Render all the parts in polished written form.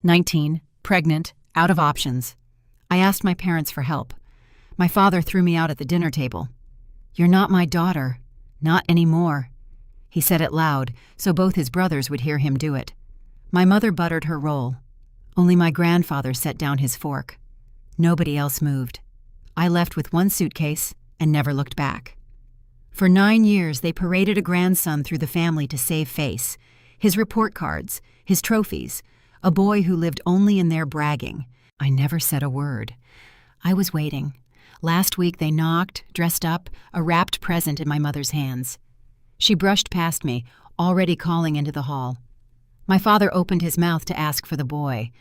19, pregnant, out of options. I asked my parents for help. My father threw me out at the dinner table. "You're not my daughter. Not anymore." He said it loud, so both his brothers would hear him do it. My mother buttered her roll. Only my grandfather set down his fork. Nobody else moved. I left with one suitcase and never looked back. For 9 years, they paraded a grandson through the family to save face. His report cards, his trophies, a boy who lived only in their bragging. I never said a word. I was waiting. Last week they knocked, dressed up, a wrapped present in my mother's hands. She brushed past me, already calling into the hall. My father opened his mouth to ask for the boy.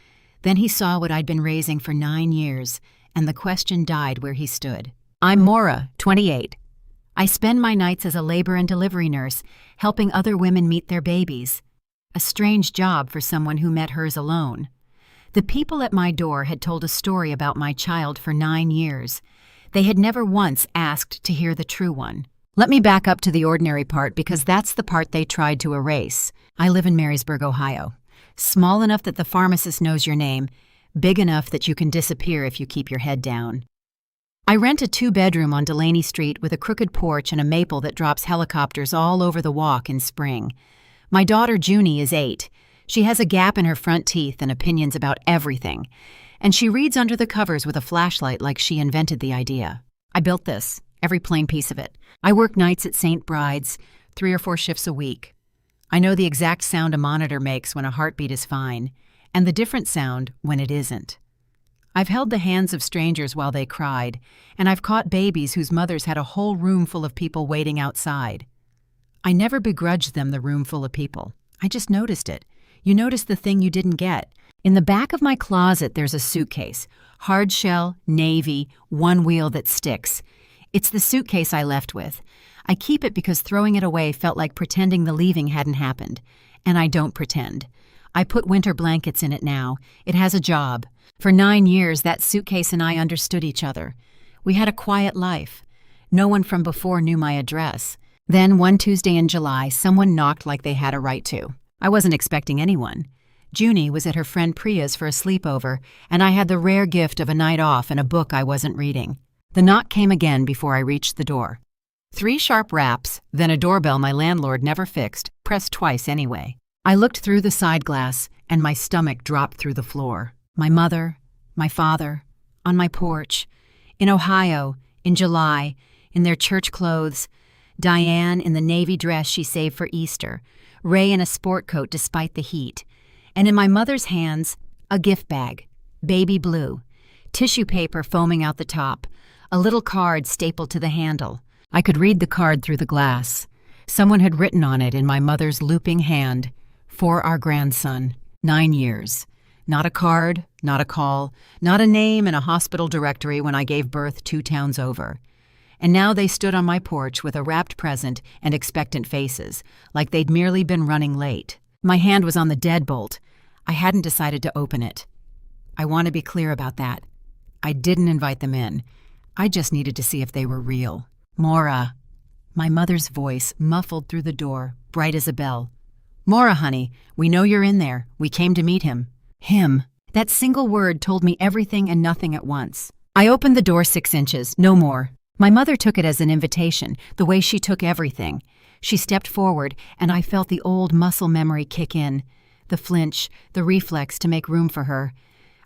Then he saw what I'd been raising for 9 years, and the question died where he stood. "I'm Maura, 28. I spend my nights as a labor and delivery nurse, helping other women meet their babies. A strange job for someone who met hers alone. The people at my door had told a story about my child for 9 years. They had never once asked to hear the true one. Let me back up to the ordinary part because that's the part they tried to erase. I live in Marysburg, Ohio. Small enough that the pharmacist knows your name, big enough that you can disappear if you keep your head down. I rent a 2-bedroom on Delaney Street with a crooked porch and a maple that drops helicopters all over the walk in spring. My daughter Junie is 8. She has a gap in her front teeth and opinions about everything. And she reads under the covers with a flashlight like she invented the idea. I built this, every plain piece of it. I work nights at St. Bride's, 3 or 4 shifts a week. I know the exact sound a monitor makes when a heartbeat is fine, and the different sound when it isn't. I've held the hands of strangers while they cried, and I've caught babies whose mothers had a whole room full of people waiting outside. I never begrudged them the room full of people. I just noticed it. You notice the thing you didn't get. In the back of my closet, there's a suitcase. Hard shell, navy, one wheel that sticks. It's the suitcase I left with. I keep it because throwing it away felt like pretending the leaving hadn't happened. And I don't pretend. I put winter blankets in it now. It has a job. For 9 years, that suitcase and I understood each other. We had a quiet life. No one from before knew my address. Then, one Tuesday in July, someone knocked like they had a right to. I wasn't expecting anyone. Junie was at her friend Priya's for a sleepover, and I had the rare gift of a night off and a book I wasn't reading. The knock came again before I reached the door. 3 sharp raps, then a doorbell my landlord never fixed, pressed twice anyway. I looked through the side glass, and my stomach dropped through the floor. My mother, my father, on my porch, in Ohio, in July, in their church clothes, Diane in the navy dress she saved for Easter, Ray in a sport coat despite the heat, and in my mother's hands, a gift bag, baby blue, tissue paper foaming out the top, a little card stapled to the handle. I could read the card through the glass. Someone had written on it in my mother's looping hand, "For our grandson, 9 years. Not a card, not a call, not a name in a hospital directory when I gave birth 2 towns over. And now they stood on my porch with a wrapped present and expectant faces, like they'd merely been running late. My hand was on the deadbolt. I hadn't decided to open it. I want to be clear about that. I didn't invite them in. I just needed to see if they were real. "Maura." My mother's voice muffled through the door, bright as a bell. "Maura, honey, we know you're in there. We came to meet him." Him. That single word told me everything and nothing at once. I opened the door 6 inches, no more. My mother took it as an invitation, the way she took everything. She stepped forward, and I felt the old muscle memory kick in, the flinch, the reflex to make room for her.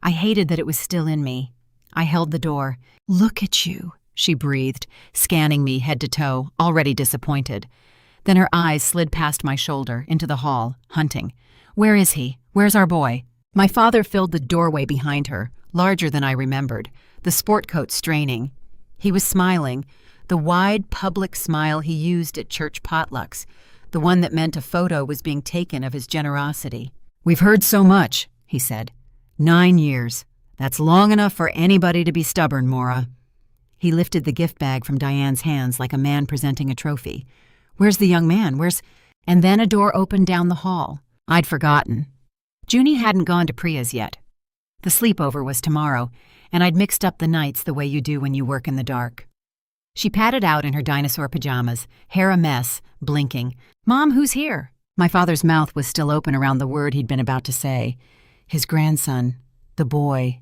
I hated that it was still in me. I held the door. "Look at you," she breathed, scanning me head to toe, already disappointed. Then her eyes slid past my shoulder, into the hall, hunting. "Where is he? Where's our boy?" My father filled the doorway behind her, larger than I remembered, the sport coat straining. He was smiling, the wide public smile he used at church potlucks, the one that meant a photo was being taken of his generosity. "We've heard so much," he said. 9 years. That's long enough for anybody to be stubborn, Maura." He lifted the gift bag from Diane's hands like a man presenting a trophy. "Where's the young man? Where's—" And then a door opened down the hall. I'd forgotten. Junie hadn't gone to Priya's yet. The sleepover was tomorrow, and I'd mixed up the nights the way you do when you work in the dark. She padded out in her dinosaur pajamas, hair a mess, blinking. "Mom, who's here?" My father's mouth was still open around the word he'd been about to say. His grandson. The boy.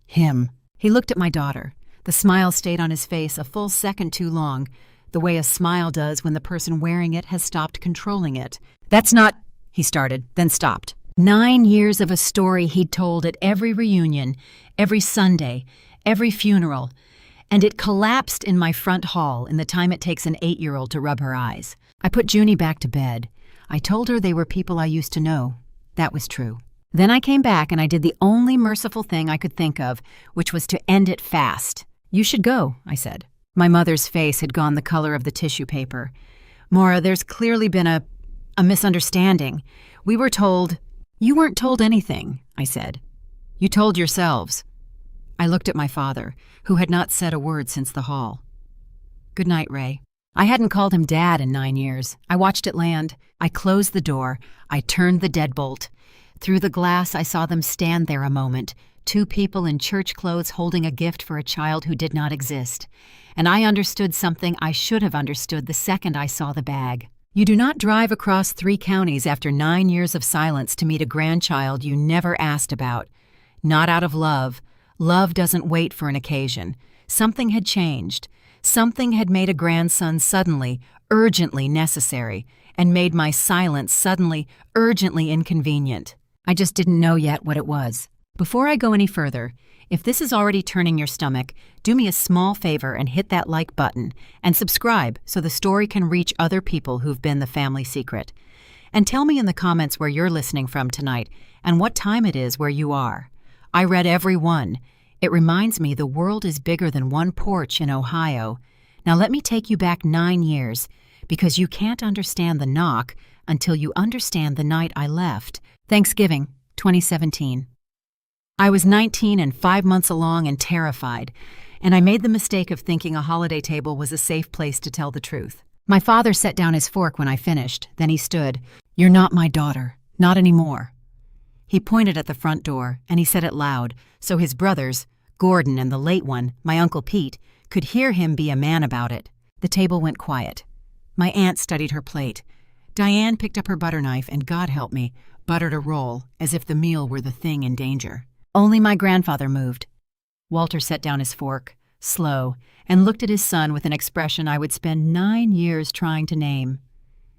Him. He looked at my daughter. The smile stayed on his face a full second too long, the way a smile does when the person wearing it has stopped controlling it. "That's not," he started, then stopped. 9 years of a story he'd told at every reunion, every Sunday, every funeral, and it collapsed in my front hall in the time it takes an 8-year-old to rub her eyes. I put Junie back to bed. I told her they were people I used to know. That was true. Then I came back and I did the only merciful thing I could think of, which was to end it fast. "You should go," I said. My mother's face had gone the color of the tissue paper. "Maura, there's clearly been a misunderstanding. We were told—" "You weren't told anything," I said. "You told yourselves." I looked at my father, who had not said a word since the hall. "Good night, Ray." I hadn't called him Dad in 9 years. I watched it land. I closed the door. I turned the deadbolt. Through the glass, I saw them stand there a moment, 2 people in church clothes holding a gift for a child who did not exist. And I understood something I should have understood the second I saw the bag. You do not drive across 3 counties after 9 years of silence to meet a grandchild you never asked about. Not out of love. Love doesn't wait for an occasion. Something had changed. Something had made a grandson suddenly, urgently necessary, and made my silence suddenly, urgently inconvenient. I just didn't know yet what it was. Before I go any further, if this is already turning your stomach, do me a small favor and hit that like button and subscribe so the story can reach other people who've been the family secret. And tell me in the comments where you're listening from tonight and what time it is where you are. I read every one. It reminds me the world is bigger than one porch in Ohio. Now let me take you back 9 years, because you can't understand the knock until you understand the night I left. Thanksgiving, 2017. I was 19 and 5 months along and terrified, and I made the mistake of thinking a holiday table was a safe place to tell the truth. My father set down his fork when I finished, then he stood. "You're not my daughter. Not anymore." He pointed at the front door, and he said it loud, so his brothers, Gordon and the late one, my Uncle Pete, could hear him be a man about it. The table went quiet. My aunt studied her plate. Diane picked up her butter knife and, God help me, buttered a roll, as if the meal were the thing in danger. Only my grandfather moved. Walter set down his fork, slow, and looked at his son with an expression I would spend 9 years trying to name.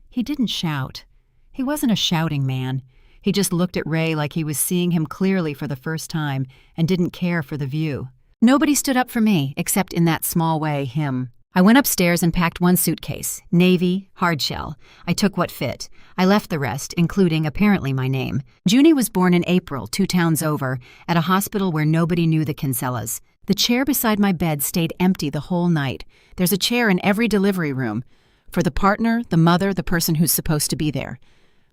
He didn't shout. He wasn't a shouting man. He just looked at Ray like he was seeing him clearly for the first time and didn't care for the view. Nobody stood up for me, except in that small way, him. I went upstairs and packed 1 suitcase, navy, hardshell. I took what fit. I left the rest, including, apparently, my name. Junie was born in April, 2 towns over, at a hospital where nobody knew the Kinsellas. The chair beside my bed stayed empty the whole night. There's a chair in every delivery room. For the partner, the mother, the person who's supposed to be there.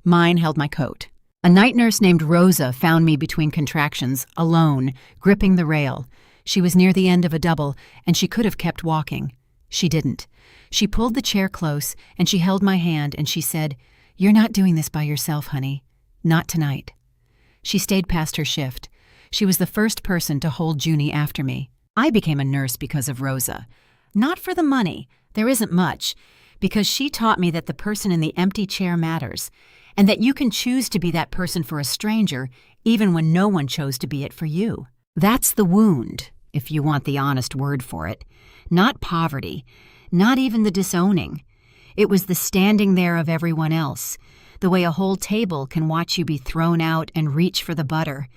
Mine held my coat. A night nurse named Rosa found me between contractions, alone, gripping the rail. She was near the end of a double, and she could have kept walking. She didn't. She pulled the chair close, and she held my hand, and she said, "You're not doing this by yourself, honey. Not tonight." She stayed past her shift. She was the first person to hold Junie after me. I became a nurse because of Rosa. Not for the money. There isn't much. Because she taught me that the person in the empty chair matters, and that you can choose to be that person for a stranger, even when no one chose to be it for you. That's the wound, if you want the honest word for it. Not poverty, not even the disowning. It was the standing there of everyone else, the way a whole table can watch you be thrown out and reach for the butter.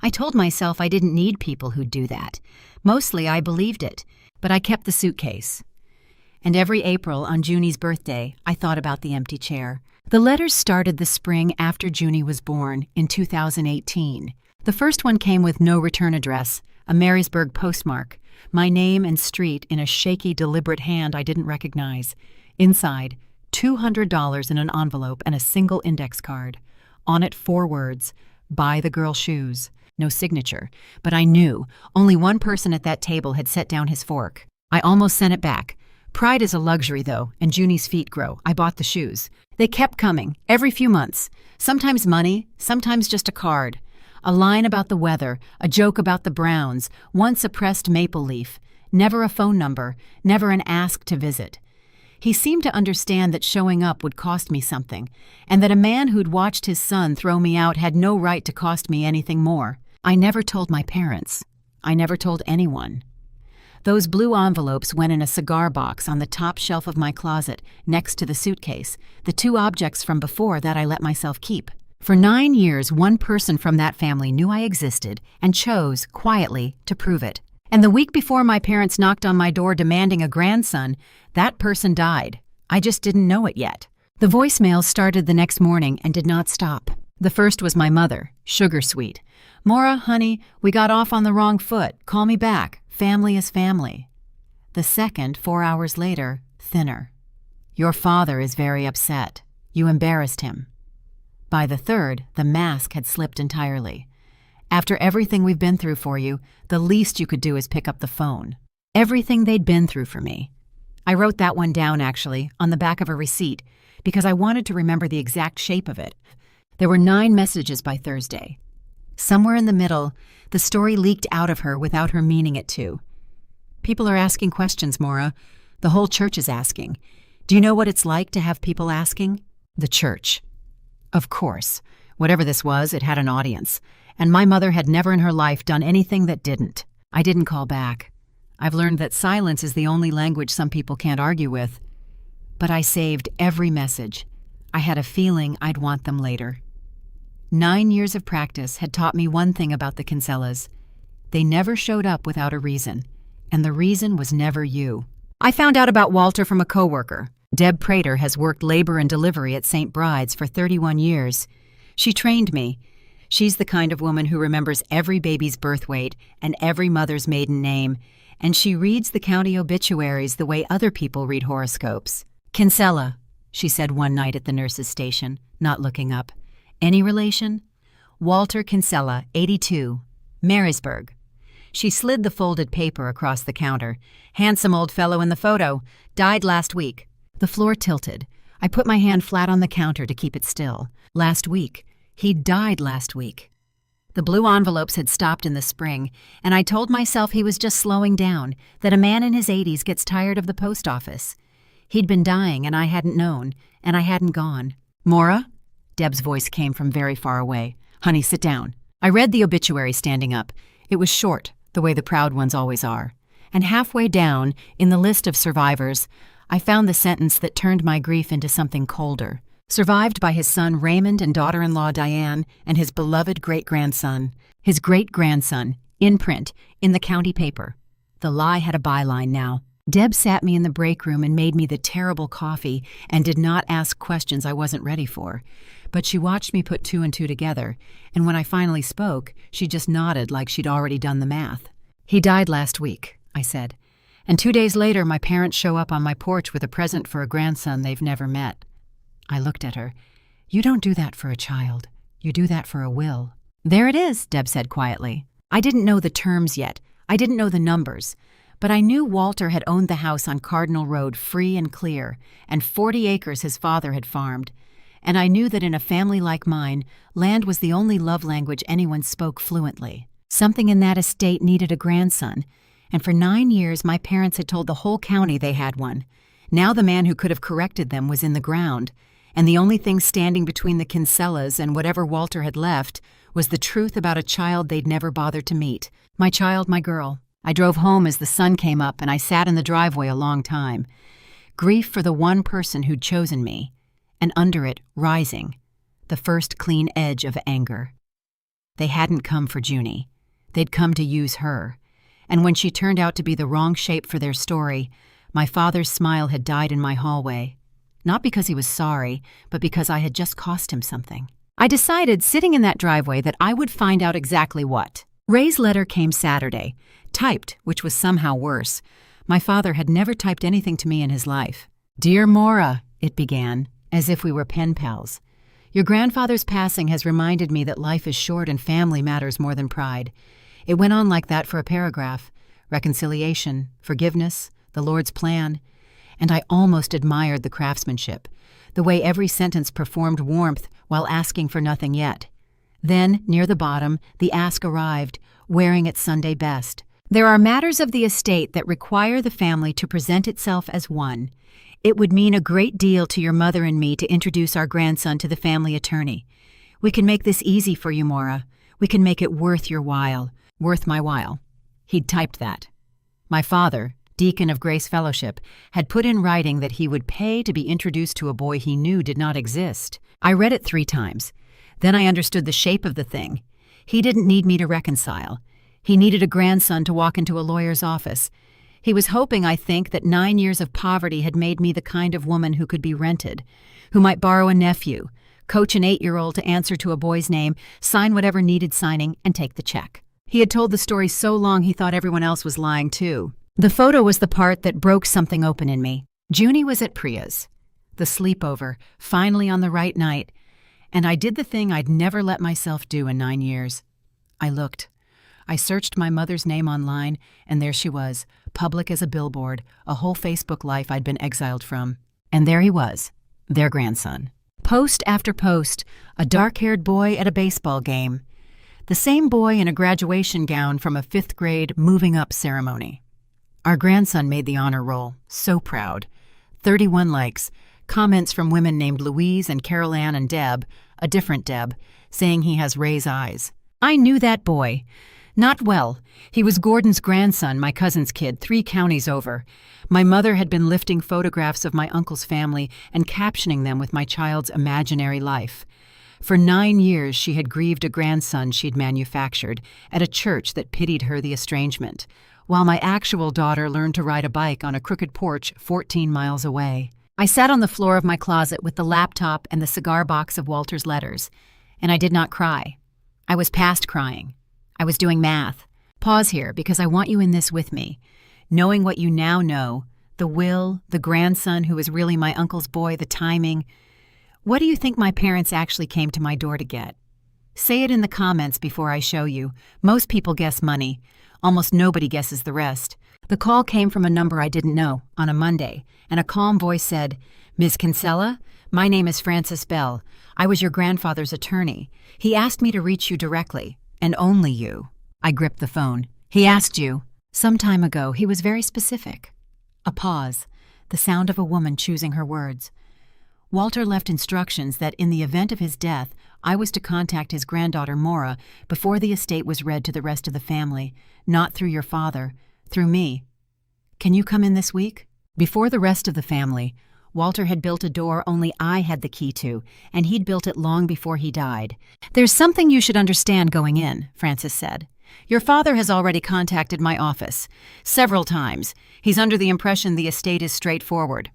I told myself I didn't need people who'd do that. Mostly I believed it, but I kept the suitcase. And every April, on Junie's birthday, I thought about the empty chair. The letters started the spring after Junie was born, in 2018. The first one came with no return address, a Marysburg postmark, my name and street in a shaky, deliberate hand I didn't recognize. Inside, $200 in an envelope and a single index card. On it 4 words, "Buy the girl shoes." No signature, but I knew only one person at that table had set down his fork. I almost sent it back. Pride is a luxury, though, and Junie's feet grow. I bought the shoes. They kept coming, every few months. Sometimes money, sometimes just a card. A line about the weather, a joke about the Browns, once a pressed maple leaf. Never a phone number, never an ask to visit. He seemed to understand that showing up would cost me something, and that a man who'd watched his son throw me out had no right to cost me anything more. I never told my parents. I never told anyone. Those blue envelopes went in a cigar box on the top shelf of my closet, next to the suitcase, the two objects from before that I let myself keep. For 9 years, one person from that family knew I existed and chose, quietly, to prove it. And the week before my parents knocked on my door demanding a grandson, that person died. I just didn't know it yet. The voicemails started the next morning and did not stop. The first was my mother, sugar sweet. "Maura, honey, we got off on the wrong foot. Call me back. Family is family." The second, 4 hours later, thinner. "Your father is very upset. You embarrassed him." By the third, the mask had slipped entirely. "After everything we've been through for you, the least you could do is pick up the phone." Everything they'd been through for me. I wrote that one down, actually, on the back of a receipt, because I wanted to remember the exact shape of it. There were 9 messages by Thursday. Somewhere in the middle, the story leaked out of her without her meaning it to. "People are asking questions, Maura. The whole church is asking. Do you know what it's like to have people asking?" The church. Of course. Whatever this was, it had an audience. And my mother had never in her life done anything that didn't. I didn't call back. I've learned that silence is the only language some people can't argue with. But I saved every message. I had a feeling I'd want them later. 9 years of practice had taught me one thing about the Kinsellas. They never showed up without a reason, and the reason was never you. I found out about Walter from a coworker. Deb Prater has worked labor and delivery at St. Bride's for 31 years. She trained me. She's the kind of woman who remembers every baby's birth weight and every mother's maiden name, and she reads the county obituaries the way other people read horoscopes. "Kinsella," she said one night at the nurse's station, not looking up. "Any relation?" "Walter Kinsella, 82, Marysburg." She slid the folded paper across the counter. "Handsome old fellow in the photo. Died last week." The floor tilted. I put my hand flat on the counter to keep it still. Last week. He died last week. The blue envelopes had stopped in the spring, and I told myself he was just slowing down, that a man in his 80s gets tired of the post office. He'd been dying, and I hadn't known, and I hadn't gone. "Maura?" Deb's voice came from very far away. "Honey, sit down." I read the obituary standing up. It was short, the way the proud ones always are. And halfway down, in the list of survivors, I found the sentence that turned my grief into something colder. Survived by his son Raymond and daughter-in-law Diane and his beloved great-grandson. His great-grandson, in print, in the county paper. The lie had a byline now. Deb sat me in the break room and made me the terrible coffee and did not ask questions I wasn't ready for. But she watched me put 2 and 2 together, and when I finally spoke, she just nodded like she'd already done the math. "He died last week," I said. "And 2 days later, my parents show up on my porch with a present for a grandson they've never met." I looked at her. "You don't do that for a child. You do that for a will." "There it is," Deb said quietly. I didn't know the terms yet. I didn't know the numbers. But I knew Walter had owned the house on Cardinal Road free and clear, and 40 acres his father had farmed. And I knew that in a family like mine, land was the only love language anyone spoke fluently. Something in that estate needed a grandson, and for 9 years my parents had told the whole county they had one. Now the man who could have corrected them was in the ground, and the only thing standing between the Kinsellas and whatever Walter had left was the truth about a child they'd never bothered to meet. My child, my girl. I drove home as the sun came up, and I sat in the driveway a long time. Grief for the one person who'd chosen me, and under it, rising, the first clean edge of anger. They hadn't come for Junie. They'd come to use her. And when she turned out to be the wrong shape for their story, my father's smile had died in my hallway. Not because he was sorry, but because I had just cost him something. I decided, sitting in that driveway, that I would find out exactly what. Ray's letter came Saturday, typed, which was somehow worse. My father had never typed anything to me in his life. "Dear Maura," it began, as if we were pen pals. "Your grandfather's passing has reminded me that life is short and family matters more than pride." It went on like that for a paragraph. Reconciliation, forgiveness, the Lord's plan. And I almost admired the craftsmanship, the way every sentence performed warmth while asking for nothing yet. Then, near the bottom, the ask arrived, wearing its Sunday best. "There are matters of the estate that require the family to present itself as one. It would mean a great deal to your mother and me to introduce our grandson to the family attorney. We can make this easy for you, Maura. We can make it worth your while. Worth my while. He'd typed that. My father, deacon of Grace Fellowship, had put in writing that he would pay to be introduced to a boy he knew did not exist. I read it 3 times. Then I understood the shape of the thing. He didn't need me to reconcile. He needed a grandson to walk into a lawyer's office. He was hoping, I think, that 9 years of poverty had made me the kind of woman who could be rented, who might borrow a nephew, coach an 8-year-old to answer to a boy's name, sign whatever needed signing, and take the check. He had told the story so long he thought everyone else was lying too. The photo was the part that broke something open in me. Junie was at Priya's. The sleepover, finally on the right night, and I did the thing I'd never let myself do in 9 years. I looked. I searched my mother's name online, and there she was, public as a billboard, a whole Facebook life I'd been exiled from. And there he was, their grandson. Post after post, a dark-haired boy at a baseball game. The same boy in a graduation gown from a 5th grade moving up ceremony. Our grandson made the honor roll, so proud. 31 likes, comments from women named Louise and Carol Ann and Deb, a different Deb, saying he has Ray's eyes. I knew that boy. Not well. He was Gordon's grandson, my cousin's kid, 3 counties over. My mother had been lifting photographs of my uncle's family and captioning them with my child's imaginary life. For 9 years she had grieved a grandson she'd manufactured at a church that pitied her the estrangement, while my actual daughter learned to ride a bike on a crooked porch 14 miles away. I sat on the floor of my closet with the laptop and the cigar box of Walter's letters, and I did not cry. I was past crying. I was doing math. Pause here, because I want you in this with me. Knowing what you now know, the will, the grandson who is really my uncle's boy, the timing. What do you think my parents actually came to my door to get? Say it in the comments before I show you. Most people guess money. Almost nobody guesses the rest. The call came from a number I didn't know, on a Monday, and a calm voice said, "Ms. Kinsella, my name is Frances Bell. I was your grandfather's attorney. He asked me to reach you directly, and only you." I gripped the phone. "He asked you." Some time ago, he was very specific. A pause, the sound of a woman choosing her words. Walter left instructions that in the event of his death, I was to contact his granddaughter Maura before the estate was read to the rest of the family, not through your father, through me. "Can you come in this week?" Before the rest of the family, Walter had built a door only I had the key to, and he'd built it long before he died. "There's something you should understand going in," Frances said. "Your father has already contacted my office. Several times. He's under the impression the estate is straightforward."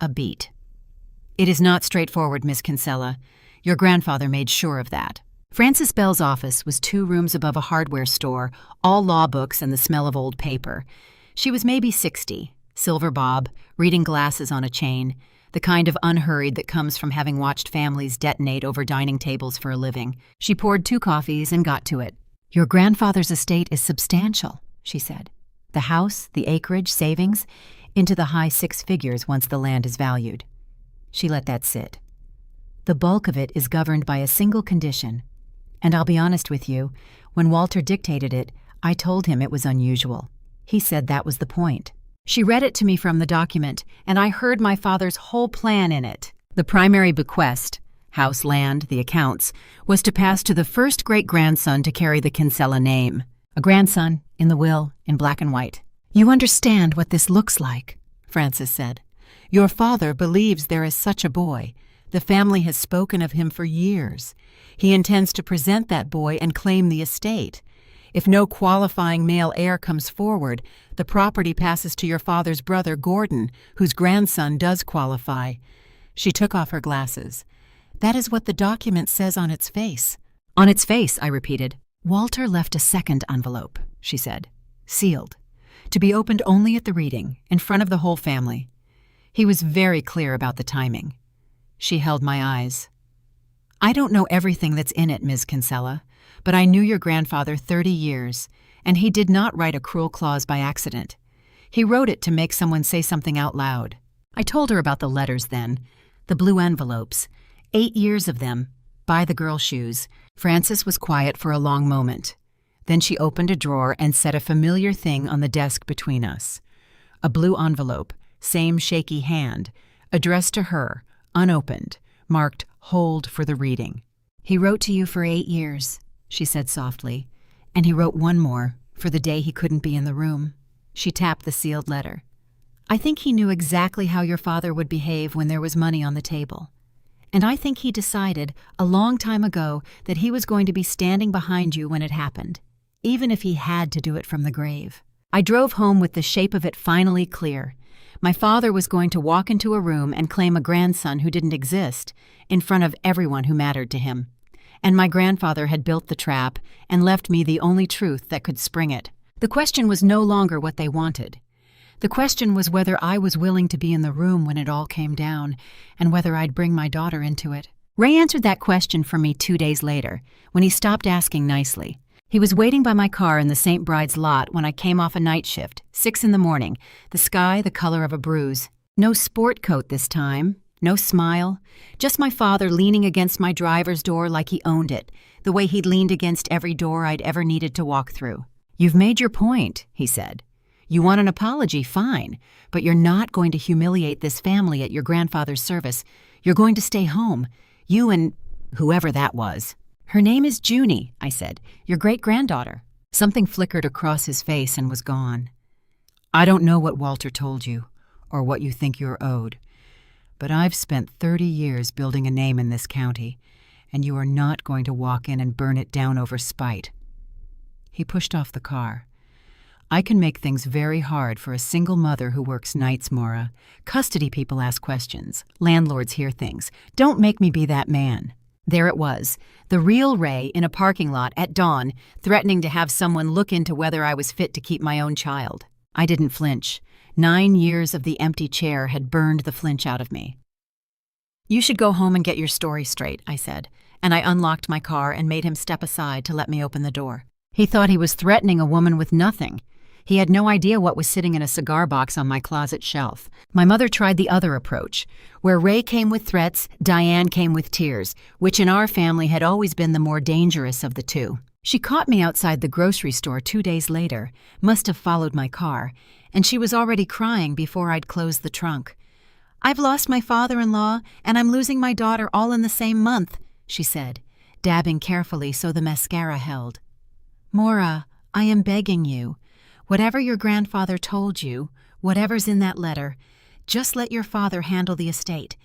A beat. "It is not straightforward, Miss Kinsella. Your grandfather made sure of that." Frances Bell's office was 2 rooms above a hardware store, all law books and the smell of old paper. She was maybe 60, silver bob, reading glasses on a chain, the kind of unhurried that comes from having watched families detonate over dining tables for a living. She poured 2 coffees and got to it. "Your grandfather's estate is substantial," she said. "The house, the acreage, savings, into the high 6 figures once the land is valued." She let that sit. "The bulk of it is governed by a single condition. And I'll be honest with you, when Walter dictated it, I told him it was unusual. He said that was the point." She read it to me from the document, and I heard my father's whole plan in it. The primary bequest, house, land, the accounts, was to pass to the first great-grandson to carry the Kinsella name. A grandson, in the will, in black and white. "You understand what this looks like," Frances said. "Your father believes there is such a boy. The family has spoken of him for years. He intends to present that boy and claim the estate. If no qualifying male heir comes forward, the property passes to your father's brother, Gordon, whose grandson does qualify." She took off her glasses. "That is what the document says on its face." "On its face," I repeated. "Walter left a second envelope," she said, "sealed, to be opened only at the reading, in front of the whole family. He was very clear about the timing." She held my eyes. "I don't know everything that's in it, Ms. Kinsella, but I knew your grandfather 30 years, and he did not write a cruel clause by accident. He wrote it to make someone say something out loud." I told her about the letters then, the blue envelopes, 8 years of them, buy the girl shoes. Frances was quiet for a long moment. Then she opened a drawer and set a familiar thing on the desk between us. A blue envelope, same shaky hand, addressed to her, unopened, marked "Hold for the reading." "He wrote to you for 8 years," she said softly, "and he wrote one more for the day he couldn't be in the room." She tapped the sealed letter. "I think he knew exactly how your father would behave when there was money on the table. And I think he decided a long time ago that he was going to be standing behind you when it happened, even if he had to do it from the grave." I drove home with the shape of it finally clear. My father was going to walk into a room and claim a grandson who didn't exist in front of everyone who mattered to him. And my grandfather had built the trap and left me the only truth that could spring it. The question was no longer what they wanted. The question was whether I was willing to be in the room when it all came down, and whether I'd bring my daughter into it. Ray answered that question for me 2 days later, when he stopped asking nicely. He was waiting by my car in the St. Bride's lot when I came off a night shift, 6 in the morning, the sky the color of a bruise. No sport coat this time, no smile, just my father leaning against my driver's door like he owned it, the way he'd leaned against every door I'd ever needed to walk through. "You've made your point," he said. "You want an apology, fine, but you're not going to humiliate this family at your grandfather's service. You're going to stay home. You and whoever that was." "Her name is Junie," I said, "your great-granddaughter." Something flickered across his face and was gone. "I don't know what Walter told you, or what you think you're owed, but I've spent 30 years building a name in this county, and you are not going to walk in and burn it down over spite." He pushed off the car. "I can make things very hard for a single mother who works nights, Maura. Custody people ask questions. Landlords hear things. Don't make me be that man." There it was, the real Ray in a parking lot at dawn, threatening to have someone look into whether I was fit to keep my own child. I didn't flinch. 9 years of the empty chair had burned the flinch out of me. "You should go home and get your story straight," I said, and I unlocked my car and made him step aside to let me open the door. He thought he was threatening a woman with nothing. He had no idea what was sitting in a cigar box on my closet shelf. My mother tried the other approach, where Ray came with threats, Diane came with tears, which in our family had always been the more dangerous of the two. She caught me outside the grocery store 2 days later, must have followed my car, and she was already crying before I'd closed the trunk. "I've lost my father-in-law, and I'm losing my daughter all in the same month," she said, dabbing carefully so the mascara held. "Maura, I am begging you. Whatever your grandfather told you, whatever's in that letter, just let your father handle the estate.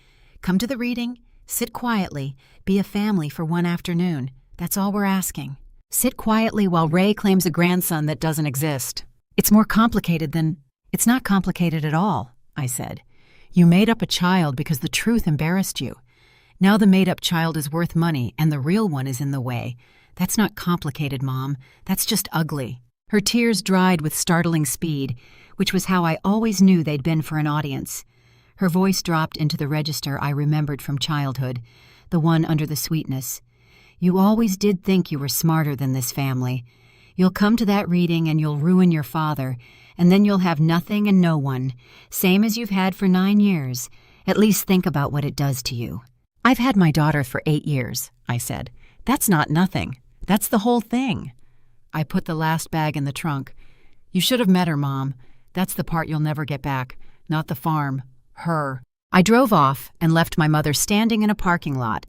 Come to the reading, sit quietly, be a family for one afternoon. That's all we're asking. Sit quietly while Ray claims a grandson that doesn't exist. It's more complicated than—" "It's not complicated at all," I said. "You made up a child because the truth embarrassed you. Now the made-up child is worth money and the real one is in the way. That's not complicated, Mom. That's just ugly." Her tears dried with startling speed, which was how I always knew they'd been for an audience. Her voice dropped into the register I remembered from childhood, the one under the sweetness. "You always did think you were smarter than this family. You'll come to that reading and you'll ruin your father, and then you'll have nothing and no one, same as you've had for 9 years. At least think about what it does to you." "I've had my daughter for 8 years, I said. "That's not nothing. That's the whole thing." I put the last bag in the trunk. "You should have met her, Mom. That's the part you'll never get back. Not the farm. Her." I drove off and left my mother standing in a parking lot,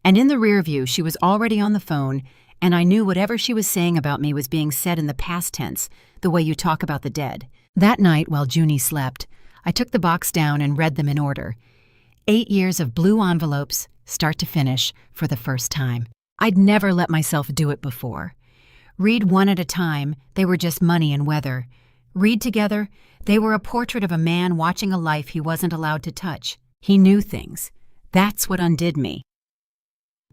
and in the rear view she was already on the phone, and I knew whatever she was saying about me was being said in the past tense, the way you talk about the dead. That night, while Junie slept, I took the box down and read them in order. 8 years of blue envelopes, start to finish, for the first time. I'd never let myself do it before. Read one at a time, they were just money and weather. Read together, they were a portrait of a man watching a life he wasn't allowed to touch. He knew things. That's what undid me.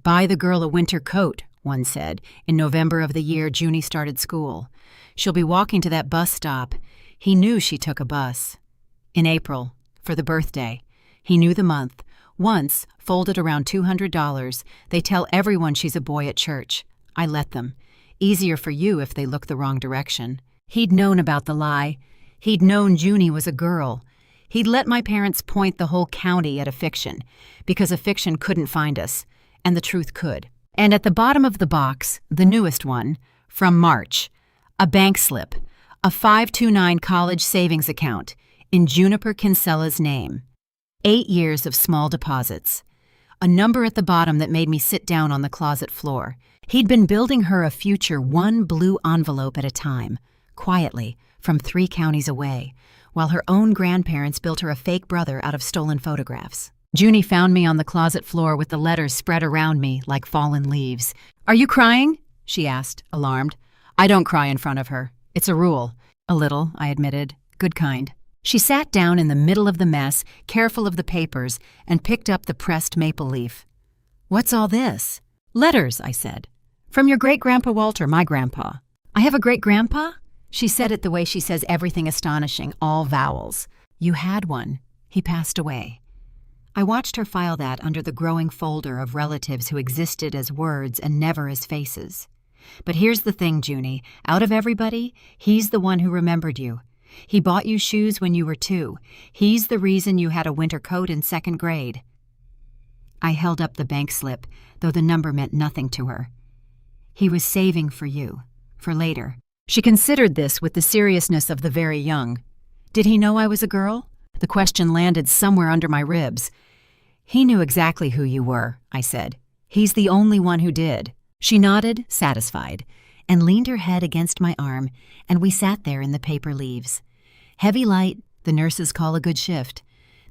"Buy the girl a winter coat," one said, in November of the year Junie started school. "She'll be walking to that bus stop." He knew she took a bus. In April, for the birthday. He knew the month. Once, folded around $200, they tell everyone she's a boy at church. I let them. Easier for you if they look the wrong direction. He'd known about the lie. He'd known Junie was a girl. He'd let my parents point the whole county at a fiction, because a fiction couldn't find us, and the truth could. And at the bottom of the box, the newest one, from March, a bank slip, a 529 college savings account, in Juniper Kinsella's name. 8 years of small deposits. A number at the bottom that made me sit down on the closet floor. He'd been building her a future one blue envelope at a time, quietly, from 3 counties away, while her own grandparents built her a fake brother out of stolen photographs. Junie found me on the closet floor with the letters spread around me like fallen leaves. "Are you crying?" she asked, alarmed. I don't cry in front of her. It's a rule. "A little," I admitted. "Good kind." She sat down in the middle of the mess, careful of the papers, and picked up the pressed maple leaf. "What's all this?" "Letters," I said. "From your great-grandpa Walter, my grandpa." "I have a great-grandpa?" She said it the way she says everything astonishing, all vowels. "You had one. He passed away." I watched her file that under the growing folder of relatives who existed as words and never as faces. "But here's the thing, Junie. Out of everybody, he's the one who remembered you. He bought you shoes when you were 2. He's the reason you had a winter coat in 2nd grade. I held up the bank slip, though the number meant nothing to her. "He was saving for you, for later." She considered this with the seriousness of the very young. "Did he know I was a girl?" The question landed somewhere under my ribs. "He knew exactly who you were," I said. "He's the only one who did." She nodded, satisfied, and leaned her head against my arm, and we sat there in the paper leaves. Heavy light, the nurses call a good shift.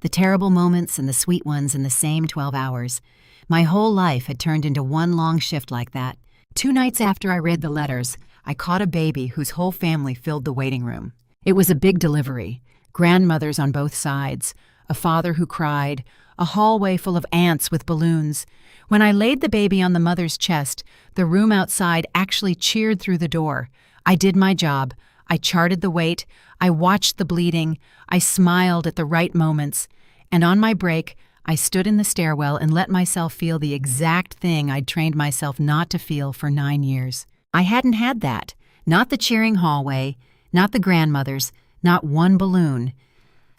The terrible moments and the sweet ones in the same 12 hours. My whole life had turned into one long shift like that. 2 nights after I read the letters, I caught a baby whose whole family filled the waiting room. It was a big delivery. Grandmothers on both sides, a father who cried, a hallway full of aunts with balloons. When I laid the baby on the mother's chest, the room outside actually cheered through the door. I did my job. I charted the weight. I watched the bleeding. I smiled at the right moments. And on my break, I stood in the stairwell and let myself feel the exact thing I'd trained myself not to feel for 9 years. I hadn't had that. Not the cheering hallway, not the grandmothers, not one balloon.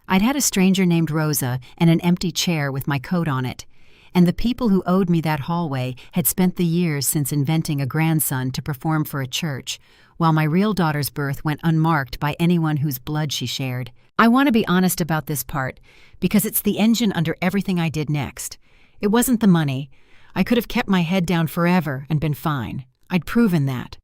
I'd had a stranger named Rosa and an empty chair with my coat on it. And the people who owed me that hallway had spent the years since inventing a grandson to perform for a church, while my real daughter's birth went unmarked by anyone whose blood she shared. I want to be honest about this part, because it's the engine under everything I did next. It wasn't the money. I could have kept my head down forever and been fine. I'd proven that.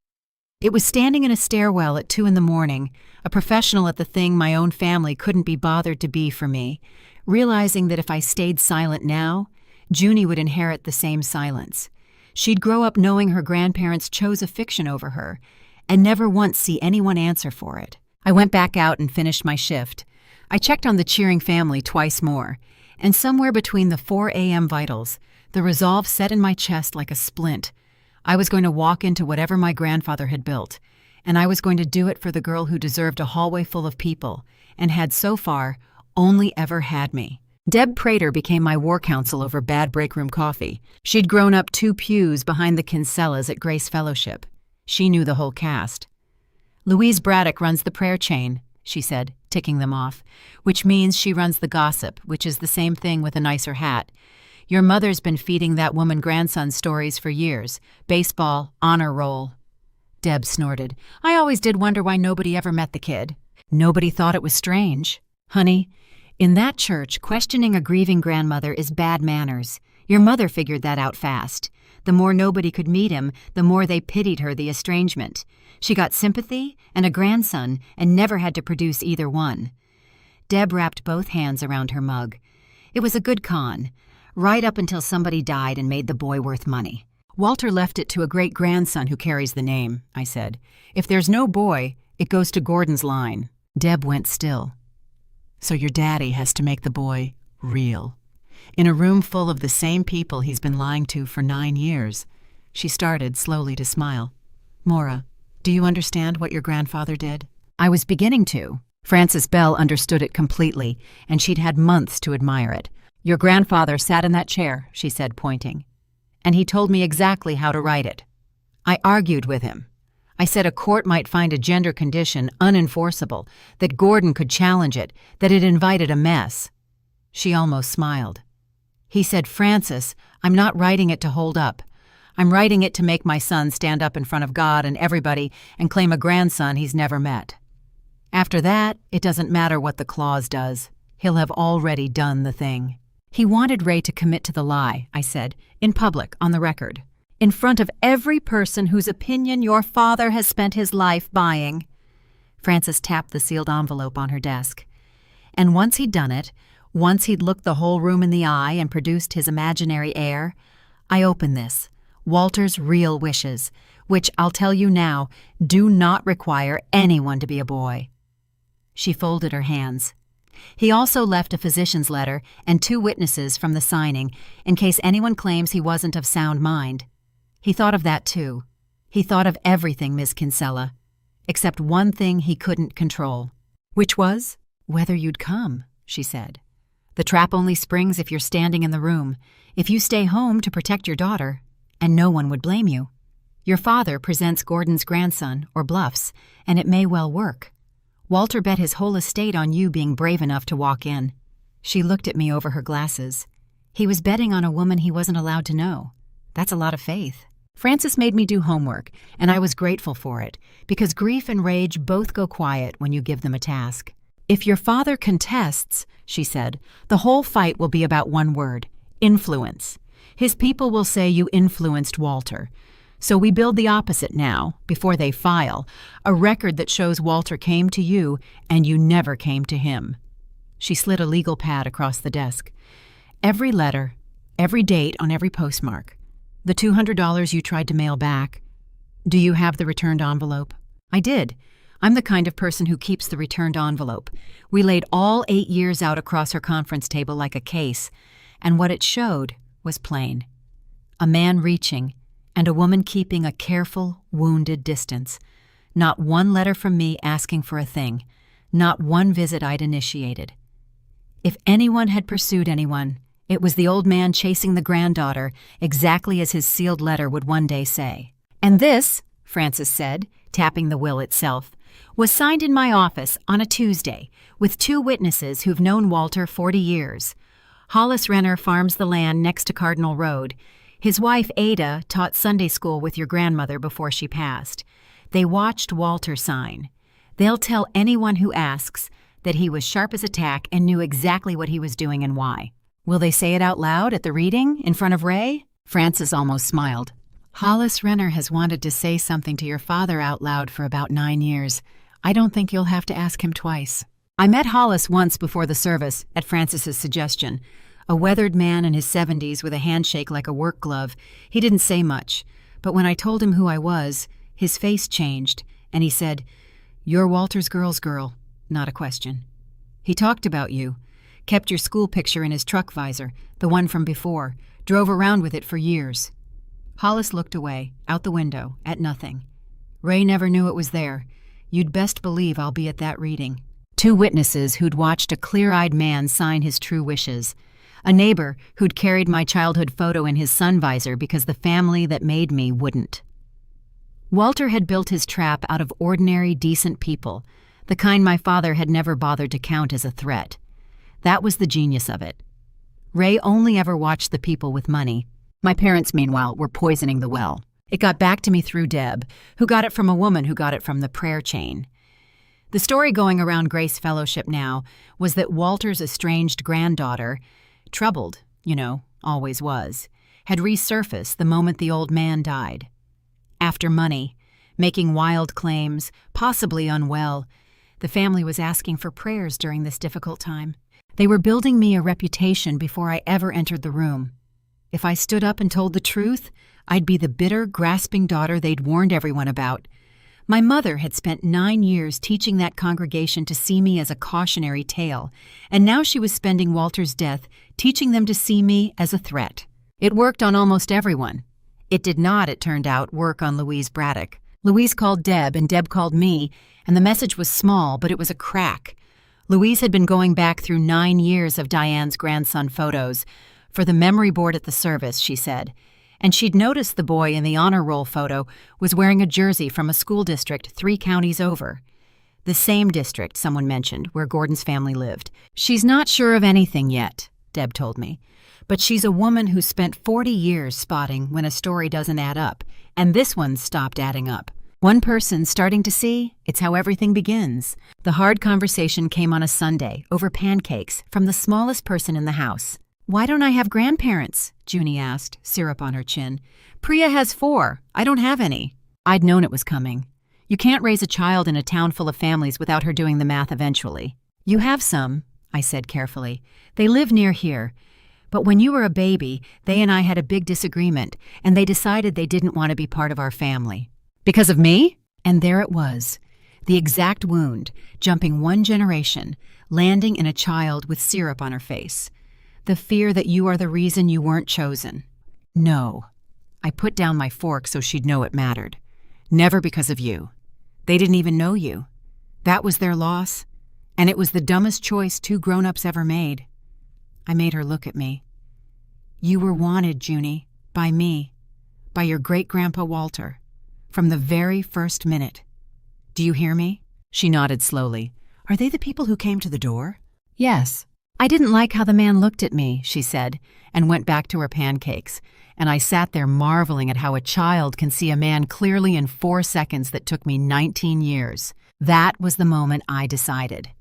It was standing in a stairwell at 2 a.m, a professional at the thing my own family couldn't be bothered to be for me, realizing that if I stayed silent now, Junie would inherit the same silence. She'd grow up knowing her grandparents chose a fiction over her, and never once see anyone answer for it. I went back out and finished my shift. I checked on the cheering family twice more, and somewhere between the 4 a.m. vitals, the resolve set in my chest like a splint. I was going to walk into whatever my grandfather had built, and I was going to do it for the girl who deserved a hallway full of people, and had so far only ever had me. Deb Prater became my war counsel over bad breakroom coffee. She'd grown up 2 pews behind the Kinsellas at Grace Fellowship. She knew the whole cast. "Louise Braddock runs the prayer chain," she said, ticking them off, "which means she runs the gossip, which is the same thing with a nicer hat. Your mother's been feeding that woman grandson stories for years. Baseball, honor roll." Deb snorted. "I always did wonder why nobody ever met the kid." "Nobody thought it was strange. Honey, in that church, questioning a grieving grandmother is bad manners. Your mother figured that out fast. The more nobody could meet him, the more they pitied her the estrangement. She got sympathy and a grandson and never had to produce either one." Deb wrapped both hands around her mug. "It was a good con, right up until somebody died and made the boy worth money. Walter left it to a great-grandson who carries the name," I said. "If there's no boy, it goes to Gordon's line." Deb went still. "So your daddy has to make the boy real. In a room full of the same people he's been lying to for 9 years. She started slowly to smile. "Maura, do you understand what your grandfather did?" I was beginning to. Frances Bell understood it completely, and she'd had months to admire it. "Your grandfather sat in that chair," she said, pointing. "And he told me exactly how to write it. I argued with him. I said a court might find a gender condition unenforceable, that Gordon could challenge it, that it invited a mess." She almost smiled. "He said, 'Frances, I'm not writing it to hold up. I'm writing it to make my son stand up in front of God and everybody and claim a grandson he's never met.'" After that, it doesn't matter what the clause does. He'll have already done the thing. He wanted Ray to commit to the lie, I said, in public, on the record. In front of every person whose opinion your father has spent his life buying. Frances tapped the sealed envelope on her desk. And once he'd done it, once he'd looked the whole room in the eye and produced his imaginary heir, I opened this, Walter's real wishes, which, I'll tell you now, do not require anyone to be a boy. She folded her hands. He also left a physician's letter and 2 witnesses from the signing in case anyone claims he wasn't of sound mind. He thought of that too. He thought of everything, Miss Kinsella, except one thing he couldn't control. Which was whether you'd come, she said. The trap only springs if you're standing in the room, if you stay home to protect your daughter, and no one would blame you. Your father presents Gordon's grandson, or bluffs, and it may well work. Walter bet his whole estate on you being brave enough to walk in. She looked at me over her glasses. He was betting on a woman he wasn't allowed to know. That's a lot of faith. Frances made me do homework, and I was grateful for it, because grief and rage both go quiet when you give them a task. If your father contests, she said, the whole fight will be about one word, influence. His people will say you influenced Walter. So we build the opposite now, before they file, a record that shows Walter came to you and you never came to him. She slid a legal pad across the desk. Every letter, every date on every postmark. The $200 you tried to mail back. Do you have the returned envelope? I did. I'm the kind of person who keeps the returned envelope. We laid all 8 years out across her conference table like a case, and what it showed was plain. A man reaching, and a woman keeping a careful, wounded distance. Not one letter from me asking for a thing. Not one visit I'd initiated. If anyone had pursued anyone, it was the old man chasing the granddaughter, exactly as his sealed letter would one day say. And this, Frances said, tapping the will itself, was signed in my office on a Tuesday, with 2 witnesses who've known Walter 40 years. Hollis Renner farms the land next to Cardinal Road. His wife, Ada, taught Sunday school with your grandmother before she passed. They watched Walter sign. They'll tell anyone who asks that he was sharp as a tack and knew exactly what he was doing and why. Will they say it out loud at the reading, in front of Ray? Frances almost smiled. Hollis Renner has wanted to say something to your father out loud for about 9 years. I don't think you'll have to ask him twice. I met Hollis once before the service, at Frances's suggestion. A weathered man in his 70s with a handshake like a work glove. He didn't say much, but when I told him who I was, his face changed, and he said, "You're Walter's girl's girl," not a question. He talked about you, kept your school picture in his truck visor, the one from before, drove around with it for years. Hollis looked away, out the window, at nothing. Ray never knew it was there. You'd best believe I'll be at that reading. 2 witnesses who'd watched a clear-eyed man sign his true wishes. A neighbor who'd carried my childhood photo in his sun visor because the family that made me wouldn't. Walter had built his trap out of ordinary, decent people, the kind my father had never bothered to count as a threat. That was the genius of it. Ray only ever watched the people with money. My parents, meanwhile, were poisoning the well. It got back to me through Deb, who got it from a woman who got it from the prayer chain. The story going around Grace Fellowship now was that Walter's estranged granddaughter, troubled, always was, had resurfaced the moment the old man died. After money, making wild claims, possibly unwell, the family was asking for prayers during this difficult time. They were building me a reputation before I ever entered the room. If I stood up and told the truth, I'd be the bitter, grasping daughter they'd warned everyone about. My mother had spent 9 years teaching that congregation to see me as a cautionary tale, and now she was spending Walter's death teaching them to see me as a threat. It worked on almost everyone. It did not, it turned out, work on Louise Braddock. Louise called Deb, and Deb called me, and the message was small, but it was a crack. Louise had been going back through 9 years of Diane's grandson photos for the memory board at the service, she said, and she'd noticed the boy in the honor roll photo was wearing a jersey from a school district 3 counties over. The same district, someone mentioned, where Gordon's family lived. She's not sure of anything yet, Deb told me, but she's a woman who spent 40 years spotting when a story doesn't add up, and this one stopped adding up. One person starting to see, it's how everything begins. The hard conversation came on a Sunday over pancakes from the smallest person in the house. "Why don't I have grandparents?" Junie asked, syrup on her chin. "Priya has 4. I don't have any." I'd known it was coming. You can't raise a child in a town full of families without her doing the math eventually. "You have some," I said carefully. "They live near here. But when you were a baby, they and I had a big disagreement, and they decided they didn't want to be part of our family." "Because of me?" And there it was, the exact wound, jumping one generation, landing in a child with syrup on her face. The fear that you are the reason you weren't chosen. "No." I put down my fork so she'd know it mattered. "Never because of you. They didn't even know you. That was their loss, and it was the dumbest choice 2 grown-ups ever made." I made her look at me. "You were wanted, Junie, by me, by your great-grandpa Walter, from the very first minute. Do you hear me?" She nodded slowly. "Are they the people who came to the door?" "Yes." "I didn't like how the man looked at me," she said, and went back to her pancakes, and I sat there marveling at how a child can see a man clearly in 4 seconds that took me 19 years. That was the moment I decided.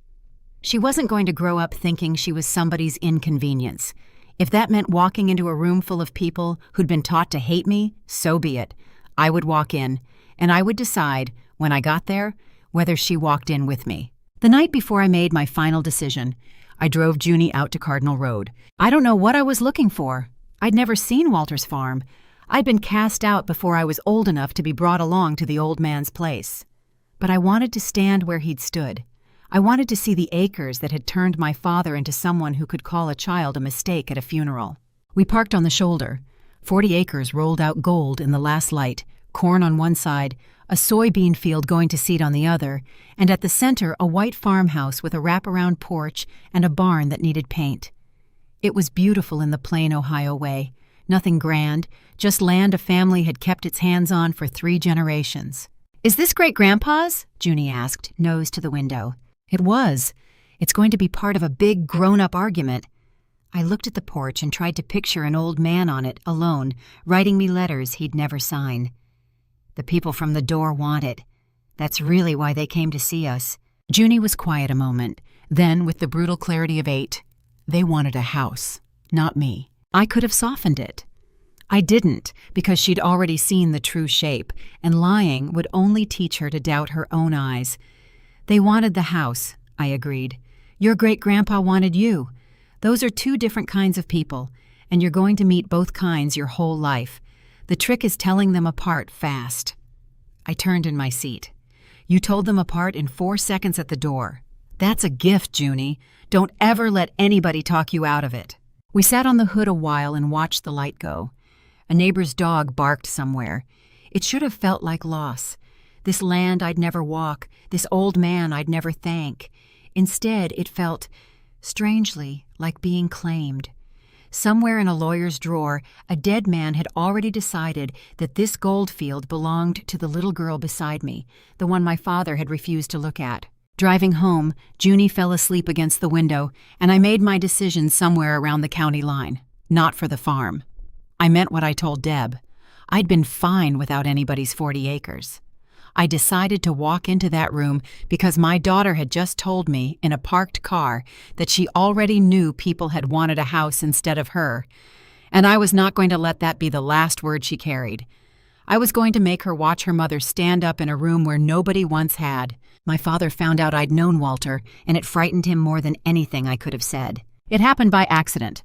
She wasn't going to grow up thinking she was somebody's inconvenience. If that meant walking into a room full of people who'd been taught to hate me, so be it. I would walk in, and I would decide, when I got there, whether she walked in with me. The night before I made my final decision, I drove Junie out to Cardinal Road. I don't know what I was looking for. I'd never seen Walter's farm. I'd been cast out before I was old enough to be brought along to the old man's place. But I wanted to stand where he'd stood. I wanted to see the acres that had turned my father into someone who could call a child a mistake at a funeral. We parked on the shoulder. 40 acres rolled out gold in the last light, corn on one side, a soybean field going to seed on the other, and at the center a white farmhouse with a wraparound porch and a barn that needed paint. It was beautiful in the plain Ohio way. Nothing grand, just land a family had kept its hands on for 3 generations. "Is this great-grandpa's?" Junie asked, nose to the window. It was. It's going to be part of a big, grown-up argument. I looked at the porch and tried to picture an old man on it, alone, writing me letters he'd never sign. The people from the door want it. That's really why they came to see us. Junie was quiet a moment. Then, with the brutal clarity of 8, they wanted a house, not me. I could have softened it. I didn't, because she'd already seen the true shape, and lying would only teach her to doubt her own eyes. "They wanted the house," I agreed. "Your great-grandpa wanted you. Those are 2 different kinds of people, and you're going to meet both kinds your whole life. The trick is telling them apart fast." I turned in my seat. "You told them apart in 4 seconds at the door. That's a gift, Junie. Don't ever let anybody talk you out of it." We sat on the hood a while and watched the light go. A neighbor's dog barked somewhere. It should have felt like loss. This land I'd never walk, this old man I'd never thank. Instead, it felt, strangely, like being claimed. Somewhere in a lawyer's drawer, a dead man had already decided that this gold field belonged to the little girl beside me, the one my father had refused to look at. Driving home, Junie fell asleep against the window, and I made my decision somewhere around the county line. Not for the farm. I meant what I told Deb. I'd been fine without anybody's 40 acres. I decided to walk into that room because my daughter had just told me in a parked car that she already knew people had wanted a house instead of her, and I was not going to let that be the last word she carried. I was going to make her watch her mother stand up in a room where nobody once had. My father found out I'd known Walter, and it frightened him more than anything I could have said. It happened by accident.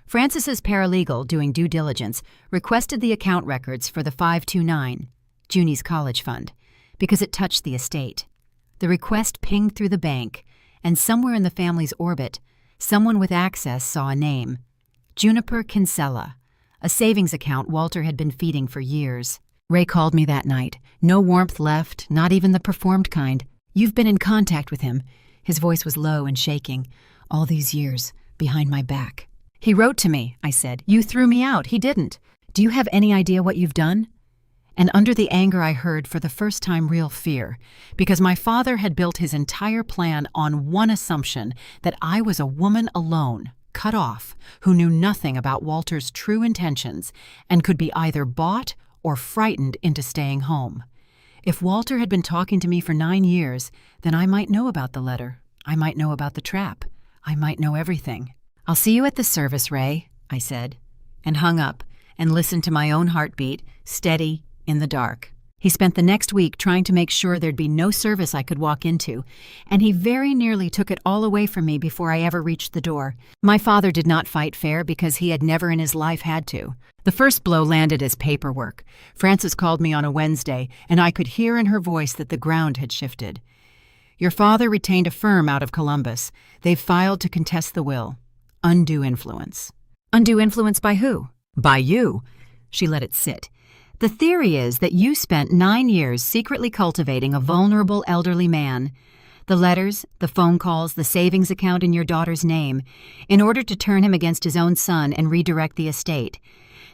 Francis's paralegal, doing due diligence, requested the account records for the 529, Junie's college fund, because it touched the estate. The request pinged through the bank, and somewhere in the family's orbit, someone with access saw a name. Juniper Kinsella, a savings account Walter had been feeding for years. Ray called me that night. No warmth left, not even the performed kind. "You've been in contact with him." His voice was low and shaking. "All these years, behind my back." "He wrote to me," I said. "You threw me out. He didn't. Do you have any idea what you've done?" And under the anger I heard for the first time real fear, because my father had built his entire plan on one assumption, that I was a woman alone, cut off, who knew nothing about Walter's true intentions and could be either bought or frightened into staying home. If Walter had been talking to me for 9 years, then I might know about the letter. I might know about the trap. I might know everything. "I'll see you at the service, Ray," I said, and hung up and listened to my own heartbeat, steady in the dark. He spent the next week trying to make sure there'd be no service I could walk into, and he very nearly took it all away from me before I ever reached the door. My father did not fight fair because he had never in his life had to. The first blow landed as paperwork. Frances called me on a Wednesday, and I could hear in her voice that the ground had shifted. "Your father retained a firm out of Columbus. They've filed to contest the will. Undue influence." "Undue influence by who?" "By you." She let it sit. "The theory is that you spent 9 years secretly cultivating a vulnerable elderly man, the letters, the phone calls, the savings account in your daughter's name, in order to turn him against his own son and redirect the estate.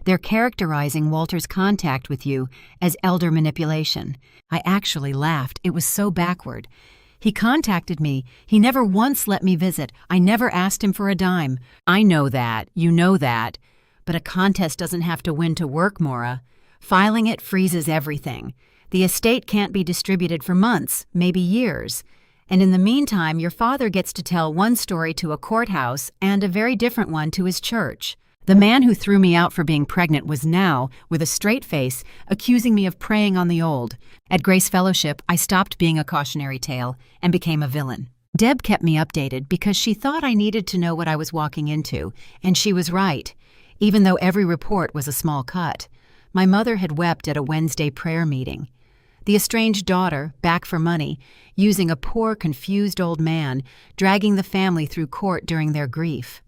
They're characterizing Walter's contact with you as elder manipulation." I actually laughed. It was so backward. "He contacted me. He never once let me visit. I never asked him for a dime." "I know that. You know that. But a contest doesn't have to win to work, Maura. Filing it freezes everything. The estate can't be distributed for months, maybe years. And in the meantime, your father gets to tell one story to a courthouse and a very different one to his church. The man who threw me out for being pregnant was now, with a straight face, accusing me of preying on the old. At Grace Fellowship, I stopped being a cautionary tale and became a villain. Deb kept me updated because she thought I needed to know what I was walking into, and she was right, even though every report was a small cut. My mother had wept at a Wednesday prayer meeting. The estranged daughter, back for money, using a poor, confused old man, dragging the family through court during their grief.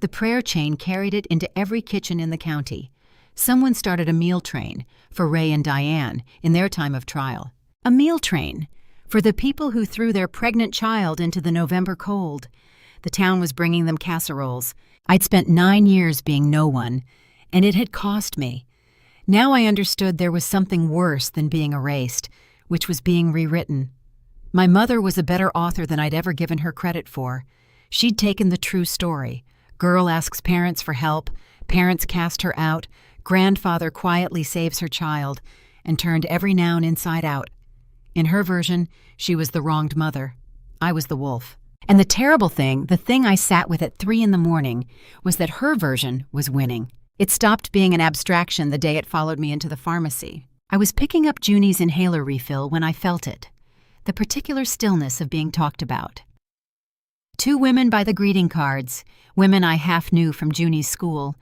The prayer chain carried it into every kitchen in the county. Someone started a meal train for Ray and Diane in their time of trial. A meal train for the people who threw their pregnant child into the November cold. The town was bringing them casseroles. I'd spent 9 years being no one, and it had cost me. Now I understood there was something worse than being erased, which was being rewritten. My mother was a better author than I'd ever given her credit for. She'd taken the true story. Girl asks parents for help, parents cast her out, grandfather quietly saves her child, and turned every noun inside out. In her version, she was the wronged mother. I was the wolf. And the terrible thing, the thing I sat with at 3 a.m, was that her version was winning. It stopped being an abstraction the day it followed me into the pharmacy. I was picking up Junie's inhaler refill when I felt it, the particular stillness of being talked about. 2 women by the greeting cards, women I half knew from Junie's school,